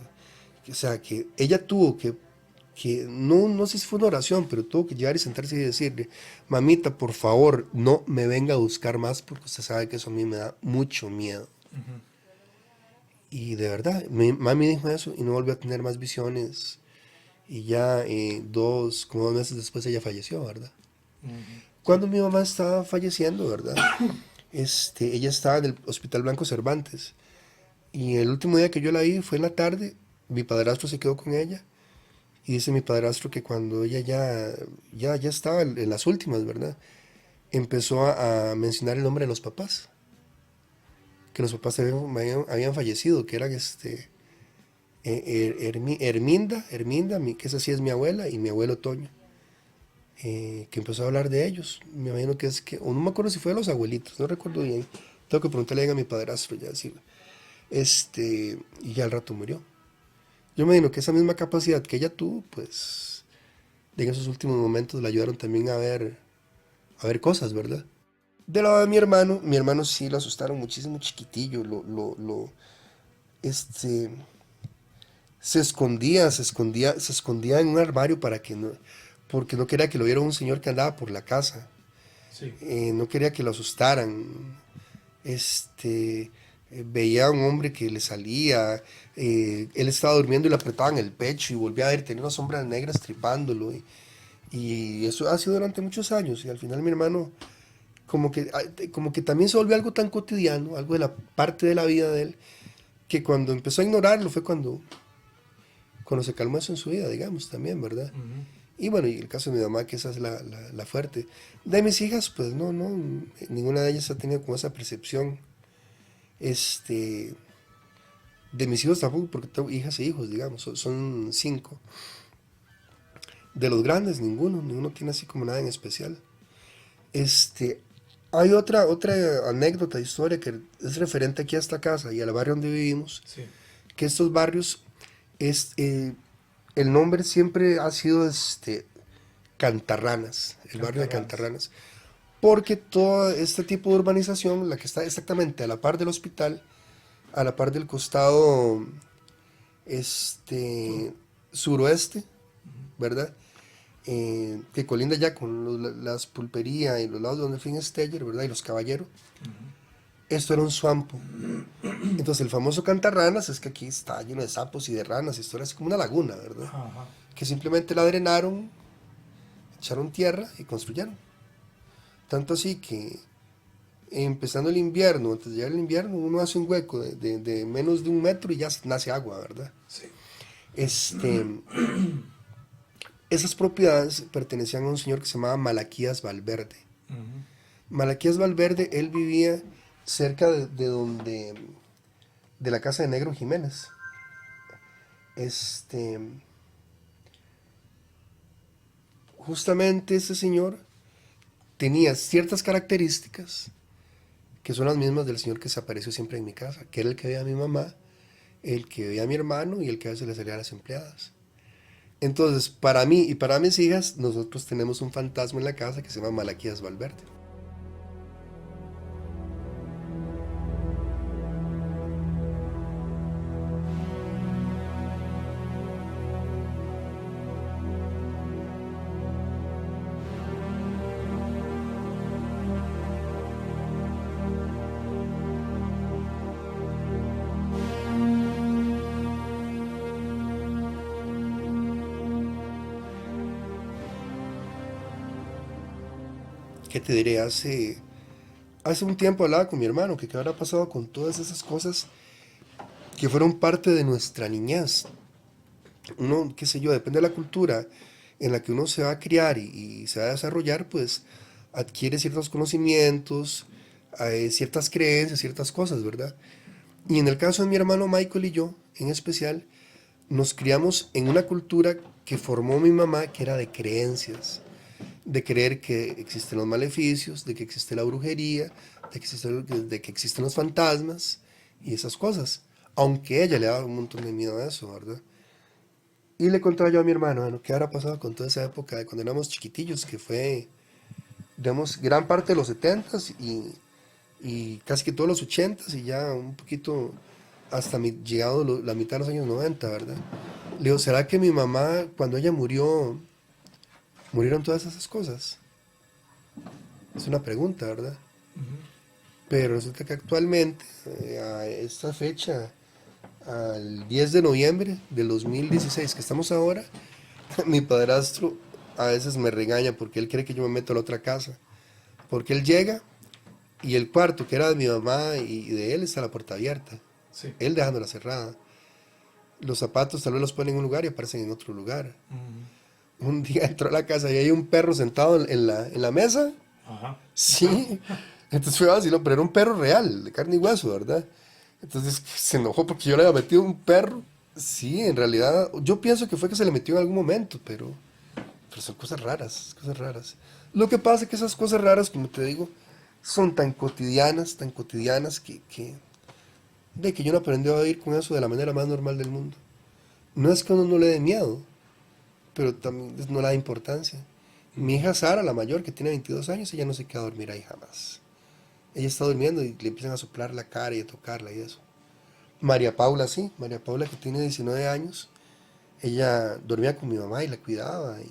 O sea, que ella tuvo que no sé si fue una oración, pero tuvo que llegar y sentarse y decirle, mamita, por favor, no me venga a buscar más porque usted sabe que eso a mí me da mucho miedo. Y de verdad, mami dijo eso y no volvió a tener más visiones. Y ya como 2 meses después ella falleció, ¿verdad? Cuando mi mamá estaba falleciendo, ¿verdad? Ella estaba en el Hospital Blanco Cervantes. Y el último día que yo la vi fue en la tarde. Mi padrastro se quedó con ella. Y dice mi padrastro que cuando ella ya estaba en las últimas, ¿verdad? Empezó a mencionar el nombre de los papás. Que los papás habían fallecido, que eran Herminda, que esa sí es mi abuela, y mi abuelo Toño, que empezó a hablar de ellos. Me imagino que o no me acuerdo si fue de los abuelitos, no recuerdo bien. Tengo que preguntarle a mi padrastro ya, sí. Y ya al rato murió. Yo me imagino que esa misma capacidad que ella tuvo, pues, en esos últimos momentos le ayudaron también a ver cosas, ¿verdad? Del lado de mi hermano sí lo asustaron muchísimo chiquitillo, este, se escondía en un armario porque no quería que lo viera un señor que andaba por la casa, Sí. no quería que lo asustaran, veía a un hombre que le salía, él estaba durmiendo y le apretaban el pecho y volvía a ver, tenía unas sombras negras tripándolo, y eso ha sido durante muchos años, y al final mi hermano como que también se volvió algo tan cotidiano, algo de la parte de la vida de él, que cuando empezó a ignorarlo fue cuando se calmó eso en su vida, digamos, también, ¿verdad? Ujú. Y bueno, y el caso de mi mamá, que esa es la fuerte. De mis hijas, pues no, ninguna de ellas ha tenido como esa percepción. Este, de mis hijos tampoco, porque tengo hijas e hijos, digamos, son 5. De los grandes, ninguno tiene así como nada en especial. Este, Hay otra anécdota, historia que es referente aquí a esta casa y al barrio donde vivimos, Sí. que estos barrios, el nombre siempre ha sido Cantarranas, el barrio de Cantarranas. Cantarranas, porque todo este tipo de urbanización, la que está exactamente a la par del hospital, a la par del costado Sur. suroeste, ¿verdad? Que colinda ya con las pulperías y los lados donde Finn Steyer, ¿verdad? Y los caballeros. Esto era un suampo. Entonces el famoso Cantarranas es que aquí está lleno de sapos y de ranas, esto era así como una laguna, ¿verdad? Ajá. Que simplemente la drenaron, echaron tierra y construyeron. Tanto así que empezando el invierno, antes de llegar el invierno, uno hace un hueco de menos de 1 metro y ya nace agua, ¿verdad? Sí. Esas propiedades pertenecían a un señor que se llamaba Malaquías Valverde. Ujú. Malaquías Valverde, él vivía cerca de la casa de Negro Jiménez. Justamente este señor tenía ciertas características que son las mismas del señor que se apareció siempre en mi casa, que era el que veía a mi mamá, el que veía a mi hermano y el que a veces le salía a las empleadas. Entonces, para mí y para mis hijas, nosotros tenemos un fantasma en la casa que se llama Malaquías Valverde. ¿Qué te diré? Hace un tiempo hablaba con mi hermano que qué habrá pasado con todas esas cosas que fueron parte de nuestra niñez. Uno, qué sé yo, depende de la cultura en la que uno se va a criar y se va a desarrollar, pues adquiere ciertos conocimientos, ciertas creencias, ciertas cosas, ¿verdad? Y en el caso de mi hermano Michael y yo, en especial, nos criamos en una cultura que formó mi mamá, que era de creencias, de creer que existen los maleficios, de que existe la brujería, de que existen los fantasmas y esas cosas. Aunque a ella le daba un montón de miedo a eso, ¿verdad? Y le contaba yo a mi hermano, bueno, ¿qué habrá pasado con toda esa época de cuando éramos chiquitillos? Que fue, digamos, gran parte de los 70s y casi que todos los 80s y ya un poquito hasta llegado la mitad de los años 90, ¿verdad? Le digo, ¿será que mi mamá, cuando ella murió, murieron todas esas cosas? Es una pregunta, ¿verdad? Pero resulta que actualmente, a esta fecha, al 10 de noviembre del 2016 que estamos ahora, mi padrastro a veces me regaña porque él cree que yo me meto a la otra casa. Porque él llega y el cuarto que era de mi mamá y de él está la puerta abierta. Sí. Él dejándola cerrada. Los zapatos tal vez los ponen en un lugar y aparecen en otro lugar. Un día entró a la casa y hay un perro sentado en la mesa. Ajá. Sí. Entonces fue vacilo, pero era un perro real, de carne y hueso, ¿verdad? Entonces se enojó porque yo le había metido un perro Sí, en realidad, yo pienso que fue que se le metió en algún momento, pero son cosas raras, cosas raras. Lo que pasa es que esas cosas raras, como te digo, son tan cotidianas de que yo no aprendí a vivir con eso de la manera más normal del mundo. No es que a uno no le dé miedo, pero también no le da importancia. Mi hija Sara, la mayor, que tiene 22 años, ella no se queda a dormir ahí jamás. Ella está durmiendo y le empiezan a soplar la cara y a tocarla y eso. María Paula, sí, María Paula que tiene 19 años, ella dormía con mi mamá y la cuidaba. Y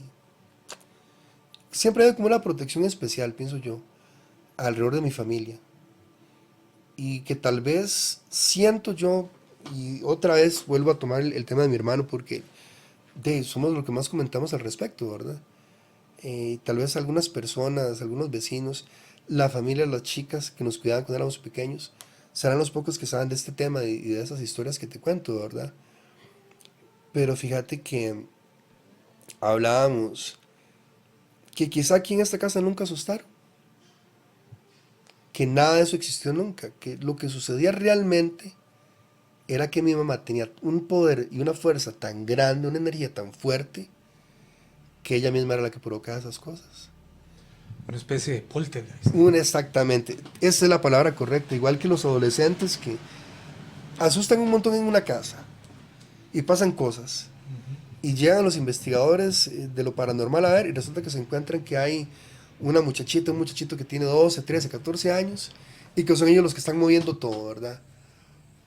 siempre hay como una protección especial, pienso yo, alrededor de mi familia. Y que tal vez siento yo, y otra vez vuelvo a tomar tema de mi hermano, porque somos lo que más comentamos al respecto, ¿verdad? Tal vez algunas personas, algunos vecinos, la familia, las chicas que nos cuidaban cuando éramos pequeños, serán los pocos que saben de este tema y de esas historias que te cuento, ¿verdad? Pero fíjate que hablábamos que quizá aquí en esta casa nunca asustaron, que nada de eso existió nunca, que lo que sucedía realmente era que mi mamá tenía un poder y una fuerza tan grande, una energía tan fuerte, que ella misma era la que provocaba esas cosas. Una especie de poltergeist. Exactamente, esa es la palabra correcta, igual que los adolescentes que asustan un montón en una casa y pasan cosas. Y llegan los investigadores de lo paranormal a ver y resulta que se encuentran que hay una muchachita, un muchachito que tiene 12, 13, 14 años y que son ellos los que están moviendo todo, ¿verdad?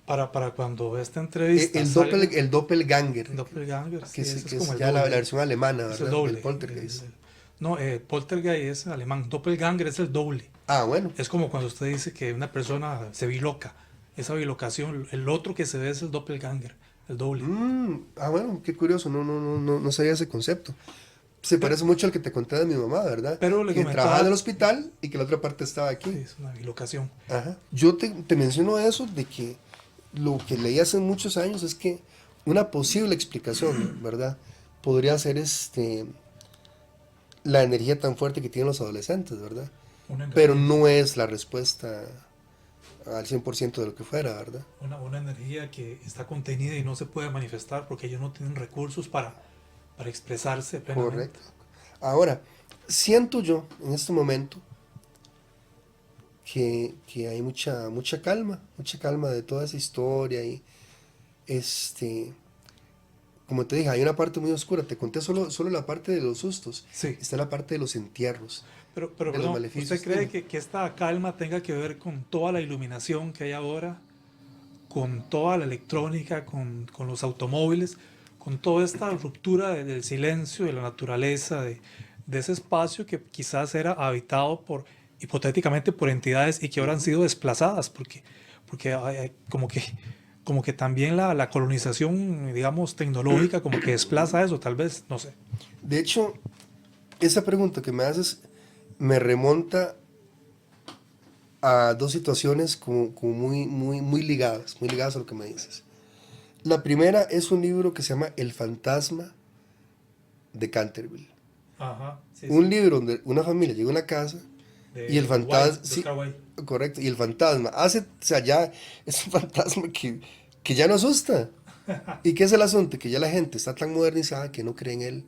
Para cuando esta entrevista salga, El doppelganger, Doppelganger, sí, que ese es es como el ya la doble. versión alemana, Es el ¿verdad? doble. Del poltergeist. No, poltergeist es alemán. Doppelganger es el doble. Ah, bueno. Es como cuando usted dice que una persona se biloca. Esa bilocación, el otro que se ve es el doppelganger, el doble. Bueno, qué curioso, no sabía ese concepto. Se Pero, parece mucho al que te conté de mi mamá, ¿verdad? pero le Que trabajaba en comentaba, el hospital y que la otra parte estaba sí, aquí. es una bilocación. Ajá. Yo te menciono eso de que lo que leí hace muchos años es que una posible explicación, ¿verdad? Podría ser la energía tan fuerte que tienen los adolescentes, ¿verdad? Una Pero energía, no es la respuesta al 100% de lo que fuera, ¿verdad? una energía que está contenida y no se puede manifestar porque ellos no tienen recursos para expresarse plenamente. Correcto. Ahora, siento yo en este momento que hay mucha calma de toda esa historia y este, como te dije, hay una parte muy oscura, te conté solo la parte de los sustos, Sí, está la parte de los entierros, pero de los perdón, ¿usted maleficios, cree dime. que esta calma tenga que ver con toda la iluminación que hay ahora, con toda la electrónica, con los automóviles, con toda esta ruptura del silencio, de la naturaleza, de ese espacio que quizás era habitado hipotéticamente por entidades y que ahora han sido desplazadas, porque como que también la colonización, digamos, tecnológica, como que desplaza eso, tal vez, no sé. De hecho, esa pregunta que me haces me remonta a dos situaciones como muy ligadas a lo que me dices. La primera es un libro que se llama El fantasma de Canterville. Ajá, sí, Un sí. libro donde una familia llega a una casa y el De White, fantasma, de sí, Oscar Wilde. correcto, y el fantasma o sea, ya es un fantasma que ya no asusta. ¿Y qué es el asunto? Que ya la gente está tan modernizada que no cree en él,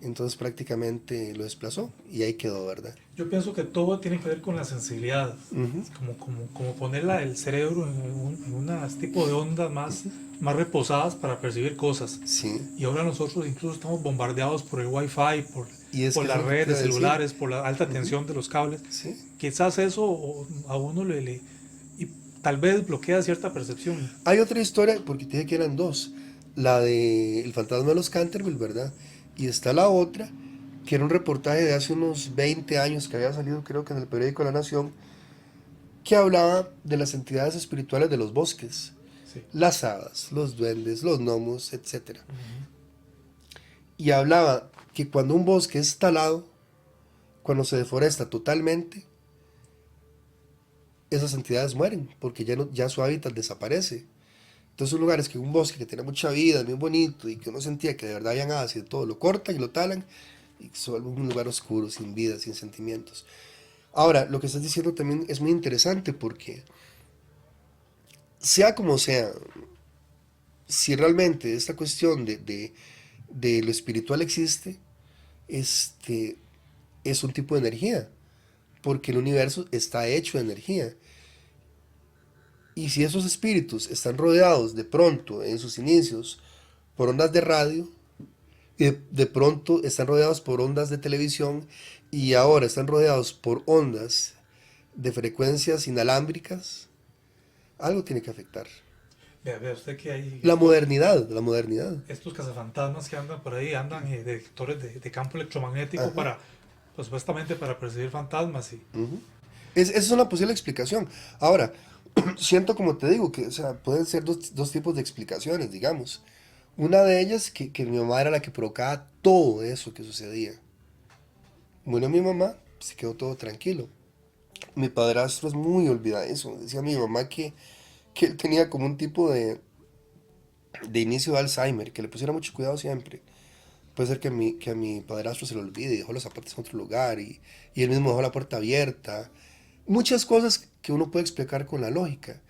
entonces prácticamente lo desplazó y ahí quedó, ¿verdad? Yo pienso que todo tiene que ver con la sensibilidad, Ujú. es como poner el cerebro en un tipo de ondas más reposadas para percibir cosas. Sí, Y ahora nosotros incluso estamos bombardeados por el wifi, y es por que eso las es lo que redes te de iba a decir. celulares, por la alta tensión de los cables. Sí. Quizás eso a uno y tal vez bloquea cierta percepción. Hay otra historia, porque te dije que eran dos. La de El fantasma de los Canterville, ¿verdad? Y está la otra, que era un reportaje de hace unos 20 años que había salido creo que en el periódico La Nación, que hablaba de las entidades espirituales de los bosques, Sí. las hadas, los duendes, los gnomos, etcétera. Ujú. Y hablaba que cuando un bosque es talado, cuando se deforesta totalmente, esas entidades mueren, porque ya su hábitat desaparece. Entonces, son lugares que un bosque que tiene mucha vida, muy bonito, y que uno sentía que de verdad habían hadas y de todo, lo cortan y lo talan, y se vuelve un lugar oscuro, sin vida, sin sentimientos. Ahora, lo que estás diciendo también es muy interesante porque, sea como sea, si realmente esta cuestión de lo espiritual existe, es un tipo de energía, porque el universo está hecho de energía. Y si esos espíritus están rodeados de pronto, en sus inicios, por ondas de radio, y de pronto están rodeados por ondas de televisión, y ahora están rodeados por ondas de frecuencias inalámbricas, algo tiene que afectar. Vea usted que hay La modernidad. estos cazafantasmas que andan por ahí, andan detectores de campo electromagnético Ajá. para, pues, supuestamente para percibir fantasmas y Ujú. Esa es una posible explicación. Ahora, siento como te digo, que o sea, pueden ser dos tipos de explicaciones, digamos. Una de ellas, que mi mamá era la que provocaba todo eso que sucedía. Bueno, mi mamá se quedó todo tranquilo. Mi padrastro es muy olvidadizo. Decía mi mamá que él tenía como un tipo de inicio de Alzheimer, que le pusiera mucho cuidado siempre. Puede ser que a mi padrastro se le olvide y dejó los zapatos en otro lugar y él mismo dejó la puerta abierta. Muchas cosas que uno puede explicar con la lógica.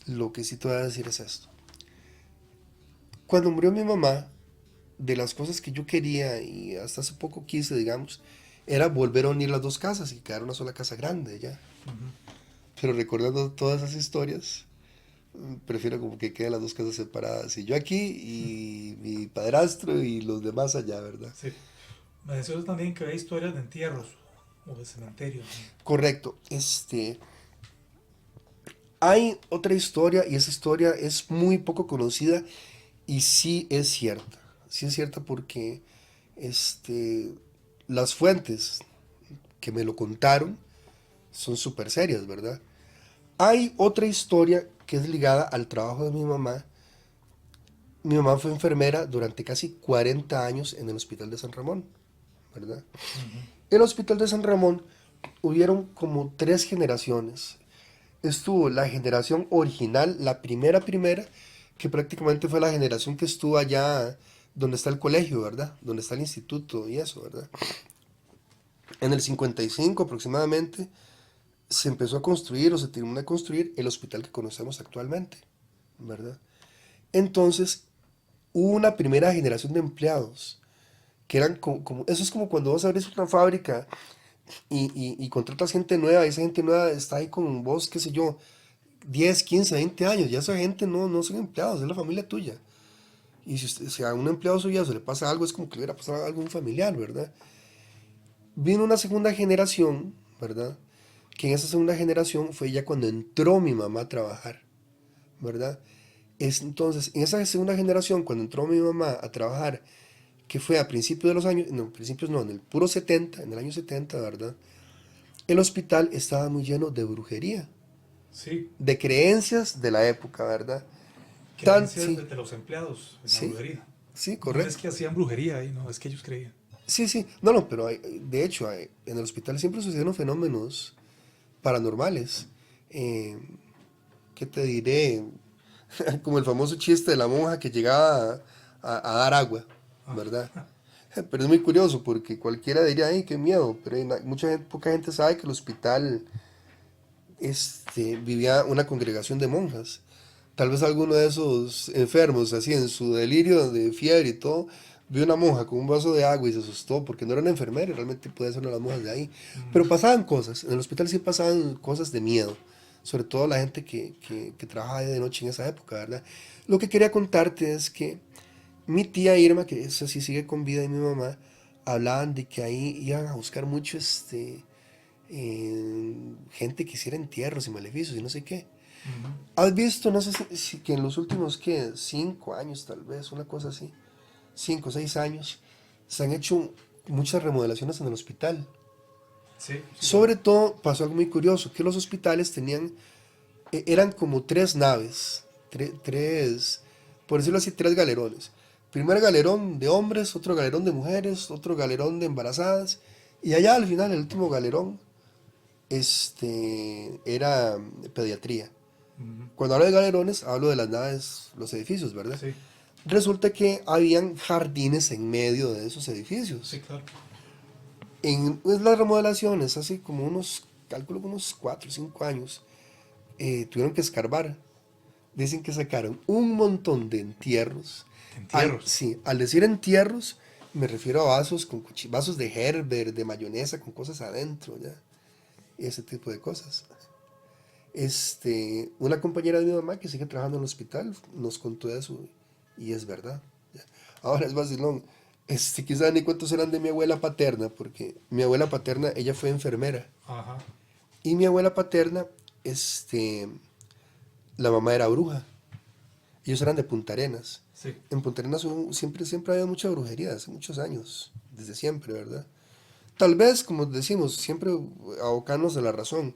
Lo que sí te voy a decir es esto. Cuando murió mi mamá, de las cosas que yo quería y hasta hace poco quise, digamos, era volver a unir las dos casas y quedar una sola casa grande ya. Pero recordando todas esas historias, prefiero como que queden las dos casas separadas. Y yo aquí y mi padrastro y los demás allá, ¿verdad? sí. Me decía también que hay historias de entierros o de cementerios. Correcto. Hay otra historia y esa historia es muy poco conocida y sí es cierta. Sí es cierta porque este, las fuentes que me lo contaron son súper serias, ¿verdad? Hay otra historia que es ligada al trabajo de mi mamá. Mi mamá fue enfermera durante casi 40 años en el Hospital de San Ramón, ¿verdad? El Hospital de San Ramón hubieron como tres generaciones. Estuvo la generación original, la primera, que prácticamente fue la generación que estuvo allá donde está el colegio, ¿verdad? Donde está el instituto y eso, ¿verdad? En el 55 aproximadamente se empezó a construir o se terminó de construir el hospital que conocemos actualmente, ¿verdad? Entonces hubo una primera generación de empleados que eran eso es como cuando vos abrís una fábrica y contratas gente nueva y esa gente nueva está ahí con vos, qué sé yo, 10 15 20 años, ya esa gente no son empleados, es la familia tuya. Y si a un empleado suyo se le pasa algo, es como que le hubiera pasado algo a un familiar, ¿verdad? Vino una segunda generación, ¿verdad? Que en esa segunda generación fue ya cuando entró mi mamá a trabajar, ¿verdad? Entonces, en esa segunda generación, cuando entró mi mamá a trabajar, que fue a principios de los años, no, principios no, en el puro 70, en el año 70, ¿verdad? El hospital estaba muy lleno de brujería, Sí, de creencias de la época, ¿verdad? creencias Sí, de los empleados en la sí, brujería. sí, No es correcto. que hacían brujería ahí, no, es que ellos creían. Sí, sí, no, pero de hecho, en el hospital siempre sucedieron fenómenos paranormales. Eh, ¿Qué te diré? Como el famoso chiste de la monja que llegaba a dar agua, ¿verdad? Pero es muy curioso porque cualquiera diría, ay, qué miedo, pero poca gente sabe que el hospital vivía una congregación de monjas. Tal vez alguno de esos enfermos, así en su delirio de fiebre y todo, vio una monja con un vaso de agua y se asustó porque no era una enfermera, realmente puede ser una de las monjas de ahí. Pero pasaban cosas, en el hospital sí pasaban cosas de miedo, sobre todo la gente que trabajaba de noche en esa época, ¿verdad? Lo que quería contarte es que mi tía Irma, que esa sí sigue con vida, y mi mamá, hablaban de que ahí iban a buscar mucho gente que hiciera entierros y maleficios y no sé qué. Ujú. ¿Has visto, no sé si que en los últimos, ¿qué? 5 años tal vez, una cosa así, 5 o 6 años, se han hecho muchas remodelaciones en el hospital. Sí, sí, lo vi. Sobre todo pasó algo muy curioso, que los hospitales eran como tres naves, por decirlo así, tres galerones. Primer galerón de hombres, otro galerón de mujeres, otro galerón de embarazadas, y allá al final, el último galerón, era pediatría. Ujú. Cuando hablo de galerones, hablo de las naves, los edificios, ¿verdad? Sí, Resulta que habían jardines en medio de esos edificios. sí, claro. En pues, las remodelaciones, así como calculo que unos 4 o 5 años, tuvieron que escarbar Dicen que sacaron un montón de entierros. Entierros. Sí, al decir entierros, me refiero a vasos con vasos de Gerber, de mayonesa, con cosas adentro, ¿ya? Y ese tipo de cosas. Una compañera de mi mamá que sigue trabajando en el hospital nos contó eso y es verdad. ¿Ya? Ahora es vacilón. Quizás ni cuántos eran de mi abuela paterna, porque mi abuela paterna, ella fue enfermera. Ajá. Y mi abuela paterna, la mamá era bruja. Ellos eran de Punta Arenas. Sí. En Punta Arenas siempre ha habido mucha brujería, hace muchos años, desde siempre, ¿verdad? Tal vez, como decimos, siempre abocarnos de la razón.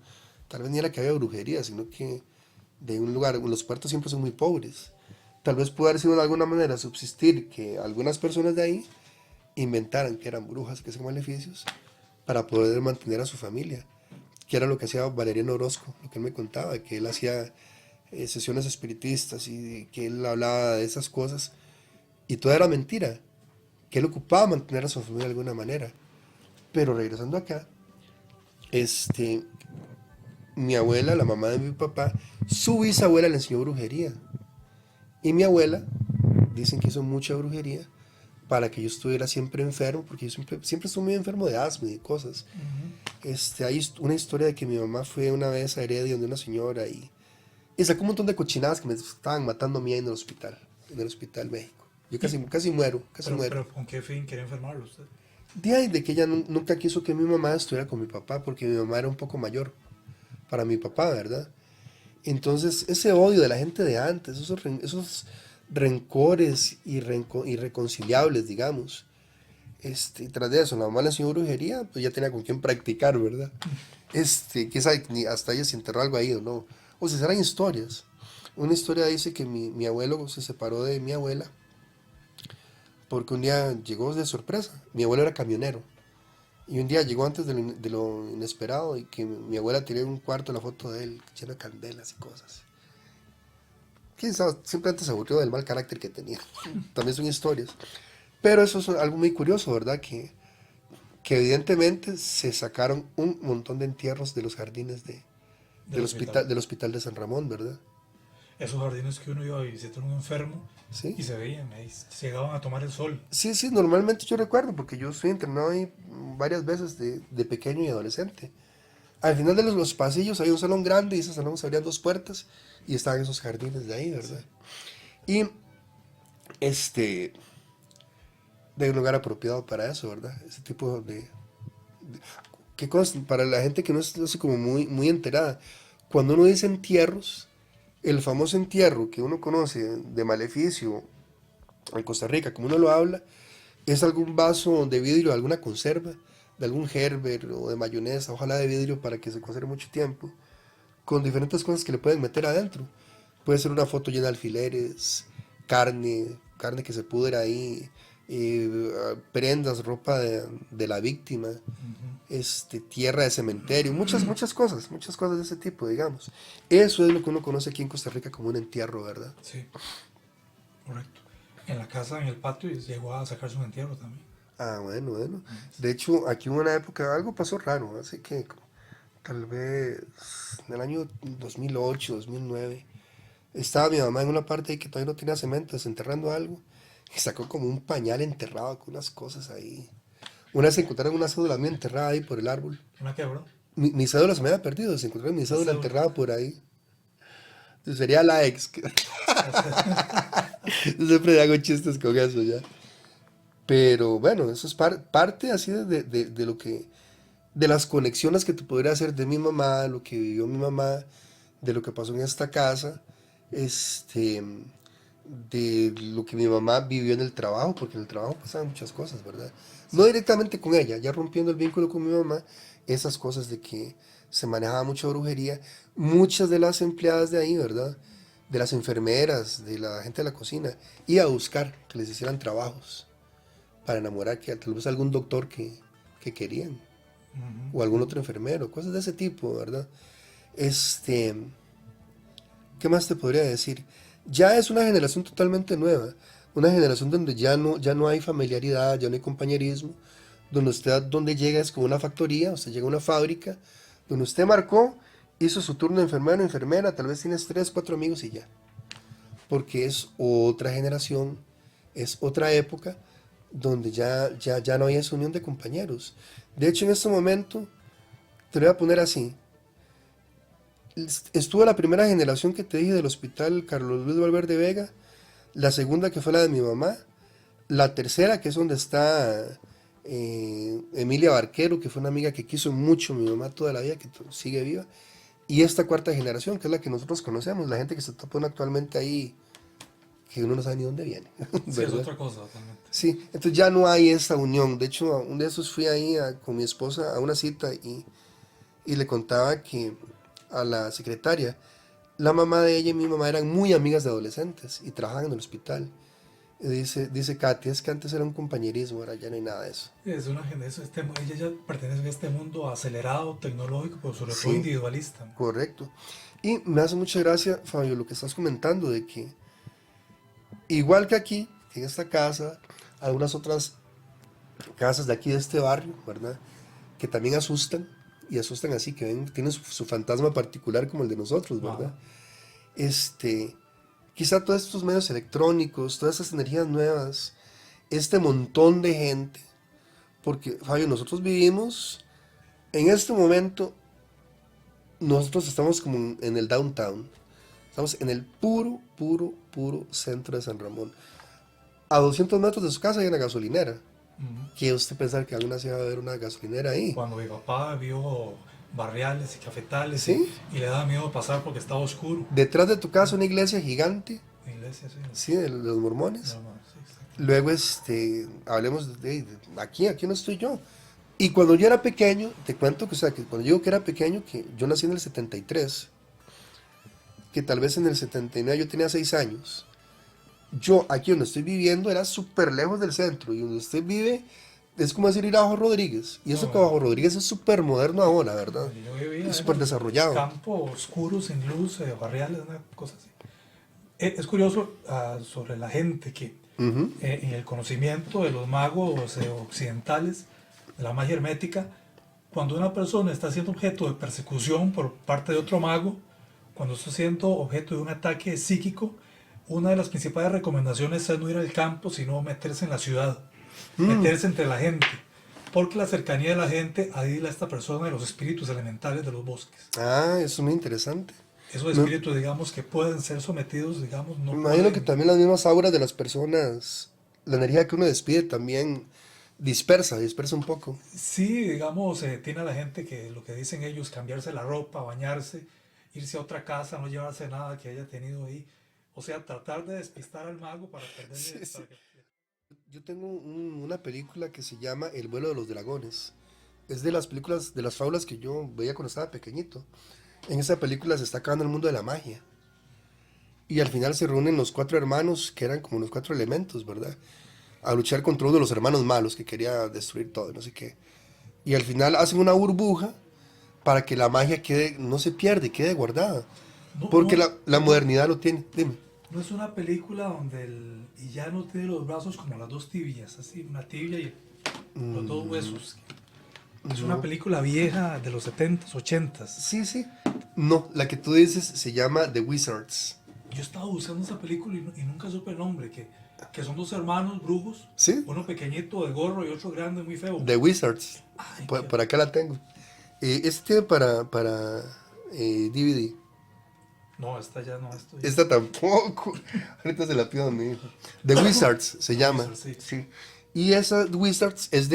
Tal vez ni era que había brujería, sino que de un lugar, los puertos siempre son muy pobres. Tal vez pudo haber sido de alguna manera subsistir que algunas personas de ahí inventaran que eran brujas, que hacían maleficios, para poder mantener a su familia. Que era lo que hacía Valeriano Orozco, lo que él me contaba, que él hacía sesiones espiritistas y que él hablaba de esas cosas. Y todo era mentira, que él ocupaba mantener a su familia de alguna manera. Pero regresando acá, mi abuela, la mamá de mi papá, su bisabuela le enseñó brujería. Y mi abuela, dicen que hizo mucha brujería para que yo estuviera siempre enfermo, porque yo siempre estuve muy enfermo de asma y de cosas. Hay una historia de que mi mamá fue una vez a Heredia donde una señora y sacó un montón de cochinadas que me estaban matando a mí ahí en el hospital México. Yo casi muero. Pero ¿con qué fin quería enfermarlo usted? De ahí, de que ella nunca quiso que mi mamá estuviera con mi papá, porque mi mamá era un poco mayor para mi papá, ¿verdad? Entonces, ese odio de la gente de antes, esos rencores irreconciliables, digamos, tras de eso, la mamá le enseñó brujería, pues ya tenía con quién practicar, ¿verdad? Quién sabe, hasta ella se enterró algo ahí o no. O sea, serán historias. Una historia dice que mi abuelo se separó de mi abuela porque un día llegó de sorpresa. Mi abuelo era camionero. Y un día llegó antes de lo inesperado y que mi abuela tenía en un cuarto la foto de él, llena de candelas y cosas. Quién sabe, simplemente se aburrió del mal carácter que tenía. También son historias. Pero eso es algo muy curioso, ¿verdad? Que evidentemente se sacaron un montón de entierros de los jardines del hospital de San Ramón, ¿verdad? Esos jardines que uno iba a visitar a un enfermo ¿Sí? y se veían, ahí llegaban a tomar el sol. Sí, normalmente yo recuerdo, porque yo fui internado ahí varias veces de pequeño y adolescente. Al final de los pasillos hay un salón grande y ese salón se abrían dos puertas y estaban esos jardines de ahí, ¿verdad? Y de un lugar apropiado para eso, ¿verdad? Ese tipo ¿qué cosa? Para la gente que no es así como muy, muy enterada, cuando uno dice entierros, el famoso entierro que uno conoce de Maleficio en Costa Rica, como uno lo habla, es algún vaso de vidrio, alguna conserva, de algún Gerber o de mayonesa, ojalá de vidrio para que se conserve mucho tiempo, con diferentes cosas que le pueden meter adentro. Puede ser una foto llena de alfileres, carne que se pudre ahí, prendas, ropa de la víctima, tierra de cementerio, muchas cosas de ese tipo, digamos. Eso es lo que uno conoce aquí en Costa Rica como un entierro, ¿verdad? Sí, correcto. En la casa, en el patio, y llegó a sacarse un entierro también. Ah, bueno. De hecho, aquí hubo una época, algo pasó raro, así que tal vez en el año 2008, 2009, estaba mi mamá en una parte ahí que todavía no tenía cemento, desenterrando algo, y sacó como un pañal enterrado con unas cosas ahí. Una vez se encontraron una cédula mía enterrada ahí por el árbol. ¿Una qué, bro? Mi cédula se me había perdido, se encontró mi cédula enterrada por ahí. Entonces sería la ex. Yo siempre hago chistes con eso ya. Pero bueno, eso es parte así de lo que, de las conexiones que te podría hacer de mi mamá, lo que vivió mi mamá, de lo que pasó en esta casa, de lo que mi mamá vivió en el trabajo, porque en el trabajo pasaban muchas cosas, ¿verdad? No directamente con ella, ya rompiendo el vínculo con mi mamá, esas cosas de que se manejaba mucha brujería, muchas de las empleadas de ahí, ¿verdad? De las enfermeras, de la gente de la cocina, iba a buscar que les hicieran trabajos para enamorar que tal vez algún doctor que querían, o algún otro enfermero, cosas de ese tipo, ¿verdad? ¿Qué más te podría decir? Ya es una generación totalmente nueva, una generación donde ya no hay familiaridad, ya no hay compañerismo, donde llega es como una factoría, o sea, llega a una fábrica, donde usted marcó, hizo su turno de enfermero, enfermera, tal vez tienes 3, 4 amigos y ya. porque es otra generación, es otra época donde ya no hay esa unión de compañeros. De hecho, en este momento, te lo voy a poner así. Estuvo la primera generación que te dije del hospital Carlos Luis Valverde Vega, la segunda que fue la de mi mamá, la tercera que es donde está Emilia Barquero, que fue una amiga que quiso mucho mi mamá toda la vida, que sigue viva, y esta cuarta generación, que es la que nosotros conocemos, la gente que se topa actualmente ahí, que uno no sabe ni dónde viene, Sí, es ¿verdad? otra cosa totalmente. Sí, entonces ya no hay esa unión. De hecho, un de esos fui ahí con mi esposa a una cita y le contaba que a la secretaria, la mamá de ella y mi mamá eran muy amigas de adolescentes y trabajaban en el hospital. Y dice Katy, es que antes era un compañerismo, ahora ya no hay nada de eso. Es una generación, ella ya pertenece a este mundo acelerado, tecnológico, pero sobre todo Sí, individualista. correcto. Y me hace mucha gracia, Fabio, lo que estás comentando de que, igual que aquí, en esta casa, algunas otras casas de aquí de este barrio, ¿verdad? Que también asustan, y asustan así, que ven, tienen su fantasma particular como el de nosotros, ¿verdad? Ajá. Quizá todos estos medios electrónicos, todas estas energías nuevas, este montón de gente, porque Fabio, nosotros vivimos, en este momento, nosotros estamos como en el downtown, estamos en el puro centro de San Ramón. A 200 metros de su casa hay una gasolinera. Ujú. ¿Quiere usted pensar que alguna se va a ver una gasolinera ahí? Cuando mi papá vio barriales y cafetales ¿Sí? y le daba miedo pasar porque estaba oscuro. Detrás de tu casa una iglesia gigante, La iglesia, sí. sí, de los mormones. No, no, sí, exacto. Luego, hablemos aquí no estoy yo. Y cuando yo era pequeño, te cuento que, o sea, que cuando yo digo que era pequeño, que yo nací en el 73, que tal vez en el 79 yo tenía 6 años. Yo, aquí donde estoy viviendo, era súper lejos del centro. Y donde usted vive, es como decir ir a Bajo Rodríguez. Y eso No, que Bajo Rodríguez es súper moderno ahora, ¿verdad? donde yo vivía Y súper era desarrollado. campo oscuro, sin luz, barriales, una cosa así. Es curioso sobre la gente que Ujú. en el conocimiento de los magos occidentales, de la magia hermética, cuando una persona está siendo objeto de persecución por parte de otro mago, cuando está siendo objeto de un ataque psíquico, una de las principales recomendaciones es no ir al campo, sino meterse en la ciudad, meterse entre la gente, porque la cercanía de la gente aísla a esta persona de los espíritus elementales de los bosques. Ah, eso es muy interesante. Esos Me espíritus, digamos, que pueden ser sometidos, digamos, me no imagino que pueden. también las mismas auras de las personas, la energía que uno despide también dispersa un poco. Sí, digamos, tiene a la gente que lo que dicen ellos, cambiarse la ropa, bañarse, irse a otra casa, no llevarse nada que haya tenido ahí. O sea, tratar de despistar al mago para Sí, perderle. sí. Yo tengo una película que se llama El vuelo de los dragones. Es de las películas, de las fábulas que yo veía cuando estaba pequeñito. En esa película se está acabando el mundo de la magia. Y al final se reúnen los 4 hermanos, que eran como los 4 elementos, ¿verdad? A luchar contra uno de los hermanos malos que quería destruir todo, no sé qué. Y al final hacen una burbuja para que la magia quede, no se pierde, quede guardada. No, Porque no, la modernidad lo tiene. Dime. no es una película donde el villano tiene los brazos como las dos tibias, así, una tibia y los dos huesos. Es una No. película vieja de los 70s, 80s. Sí, sí. No, la que tú dices se llama The Wizards. Yo estaba buscando esa película y nunca supe el nombre, que son dos hermanos brujos, ¿Sí? uno pequeñito de gorro y otro grande, muy feo. The Wizards. Ay, Por acá la tengo. Este para DVD. No, esta ya no, esto ya. Esta tampoco. Ahorita se la pido a mi hijo. The Wizards se llama. Wizards, sí. Sí. Y esa Wizards es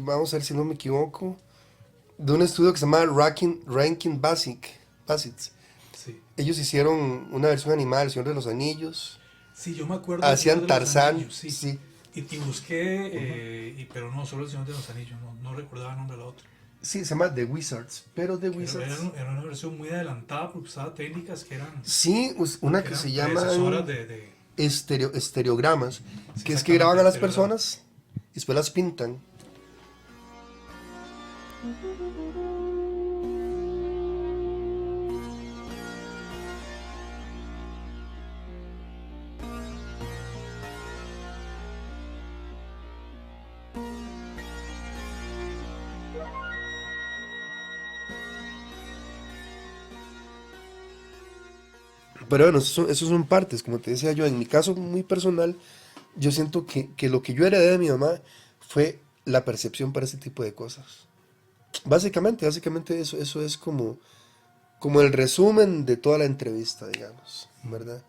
vamos a ver si no me equivoco, de un estudio que se llama Rankin Bassett. Sí. Ellos hicieron una versión animada del Señor de los Anillos. Sí, yo me acuerdo del Hacían Señor de los Tarzán. Anillos, sí. Sí. Y busqué, pero no, solo el Señor de los Anillos, no recordaba el nombre de la otra. Sí, se llama The Wizards. Pero The Era, Wizards. era una versión muy adelantada porque usaba técnicas que eran, Sí, una que eran se llama predecesoras de estereogramas, Sí, que es que graban a exactamente, las estereogramas. personas y después las pintan. Pero bueno, eso son partes, como te decía yo, en mi caso muy personal, yo siento que lo que yo heredé de mi mamá fue la percepción para ese tipo de cosas. Básicamente eso es como el resumen de toda la entrevista, digamos, ¿verdad?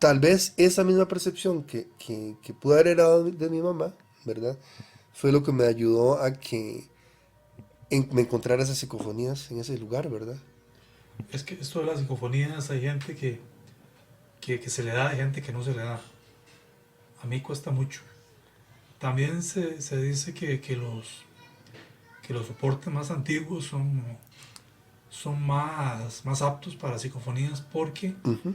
Tal vez esa misma percepción que pude haber heredado de mi mamá, ¿verdad? Fue lo que me ayudó a que me encontrara esas psicofonías en ese lugar, ¿verdad? Es que esto de las psicofonías hay gente que se le da, hay gente que no se le da. A mí cuesta mucho. También se dice que los soportes más antiguos son más aptos para psicofonías Ujú.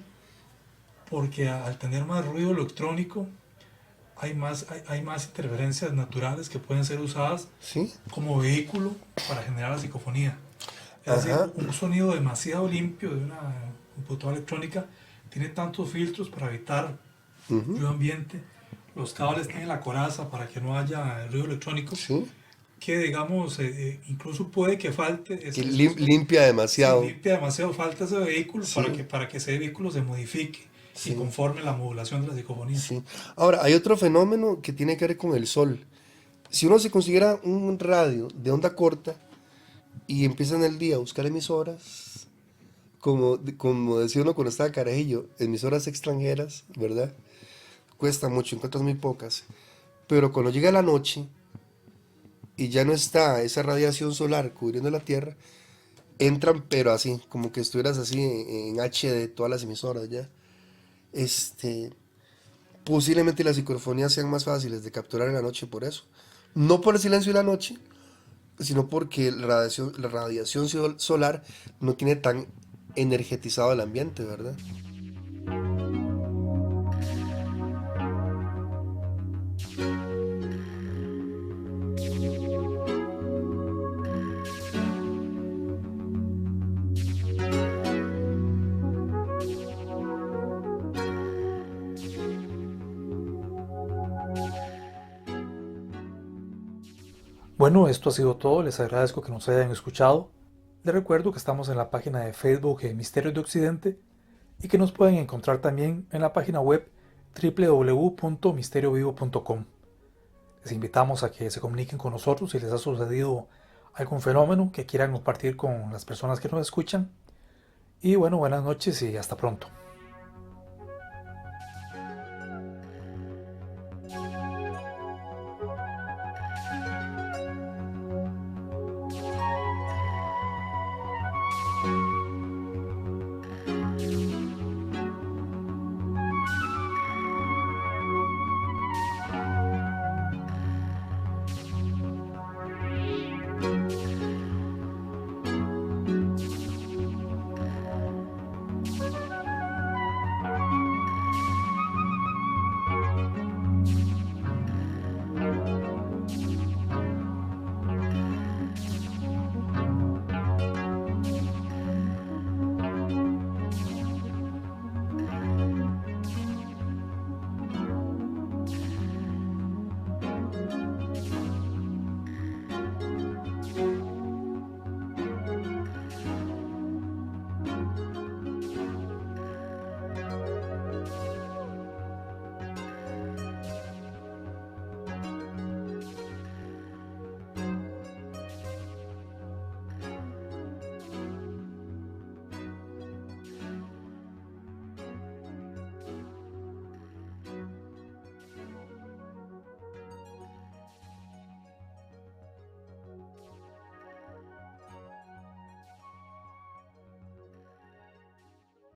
porque al tener más ruido electrónico hay más interferencias naturales que pueden ser usadas ¿Sí? como vehículo para generar la psicofonía. Es decir, Ajá. un sonido demasiado limpio de una computadora electrónica tiene tantos filtros para evitar Ujú. ruido ambiente, los cables tienen la coraza para que no haya ruido electrónico, Sí. que digamos, incluso puede que falte, Que limpia sí, demasiado. limpia demasiado, falta ese vehículo Sí, para que ese vehículo se modifique y sí, conforme la modulación de la psicofonía. sí. Ahora, hay otro fenómeno que tiene que ver con el sol. Si uno se consiguiera un radio de onda corta y empieza en el día a buscar emisoras, como decía uno cuando estaba carajillo, emisoras extranjeras, ¿verdad? Cuesta mucho, encuentras muy pocas. Pero cuando llega la noche y ya no está esa radiación solar cubriendo la Tierra, entran, pero así, como que estuvieras así en HD, todas las emisoras ya. Este, Posiblemente las psicofonías sean más fáciles de capturar en la noche por eso. No por el silencio de la noche, sino porque la radiación solar no tiene tan energetizado el ambiente, ¿verdad? Bueno, esto ha sido todo, les agradezco que nos hayan escuchado. Les recuerdo que estamos en la página de Facebook Misterios de Occidente y que nos pueden encontrar también en la página web www.misteriovivo.com. Les invitamos a que se comuniquen con nosotros si les ha sucedido algún fenómeno que quieran compartir con las personas que nos escuchan. Y bueno, buenas noches y hasta pronto.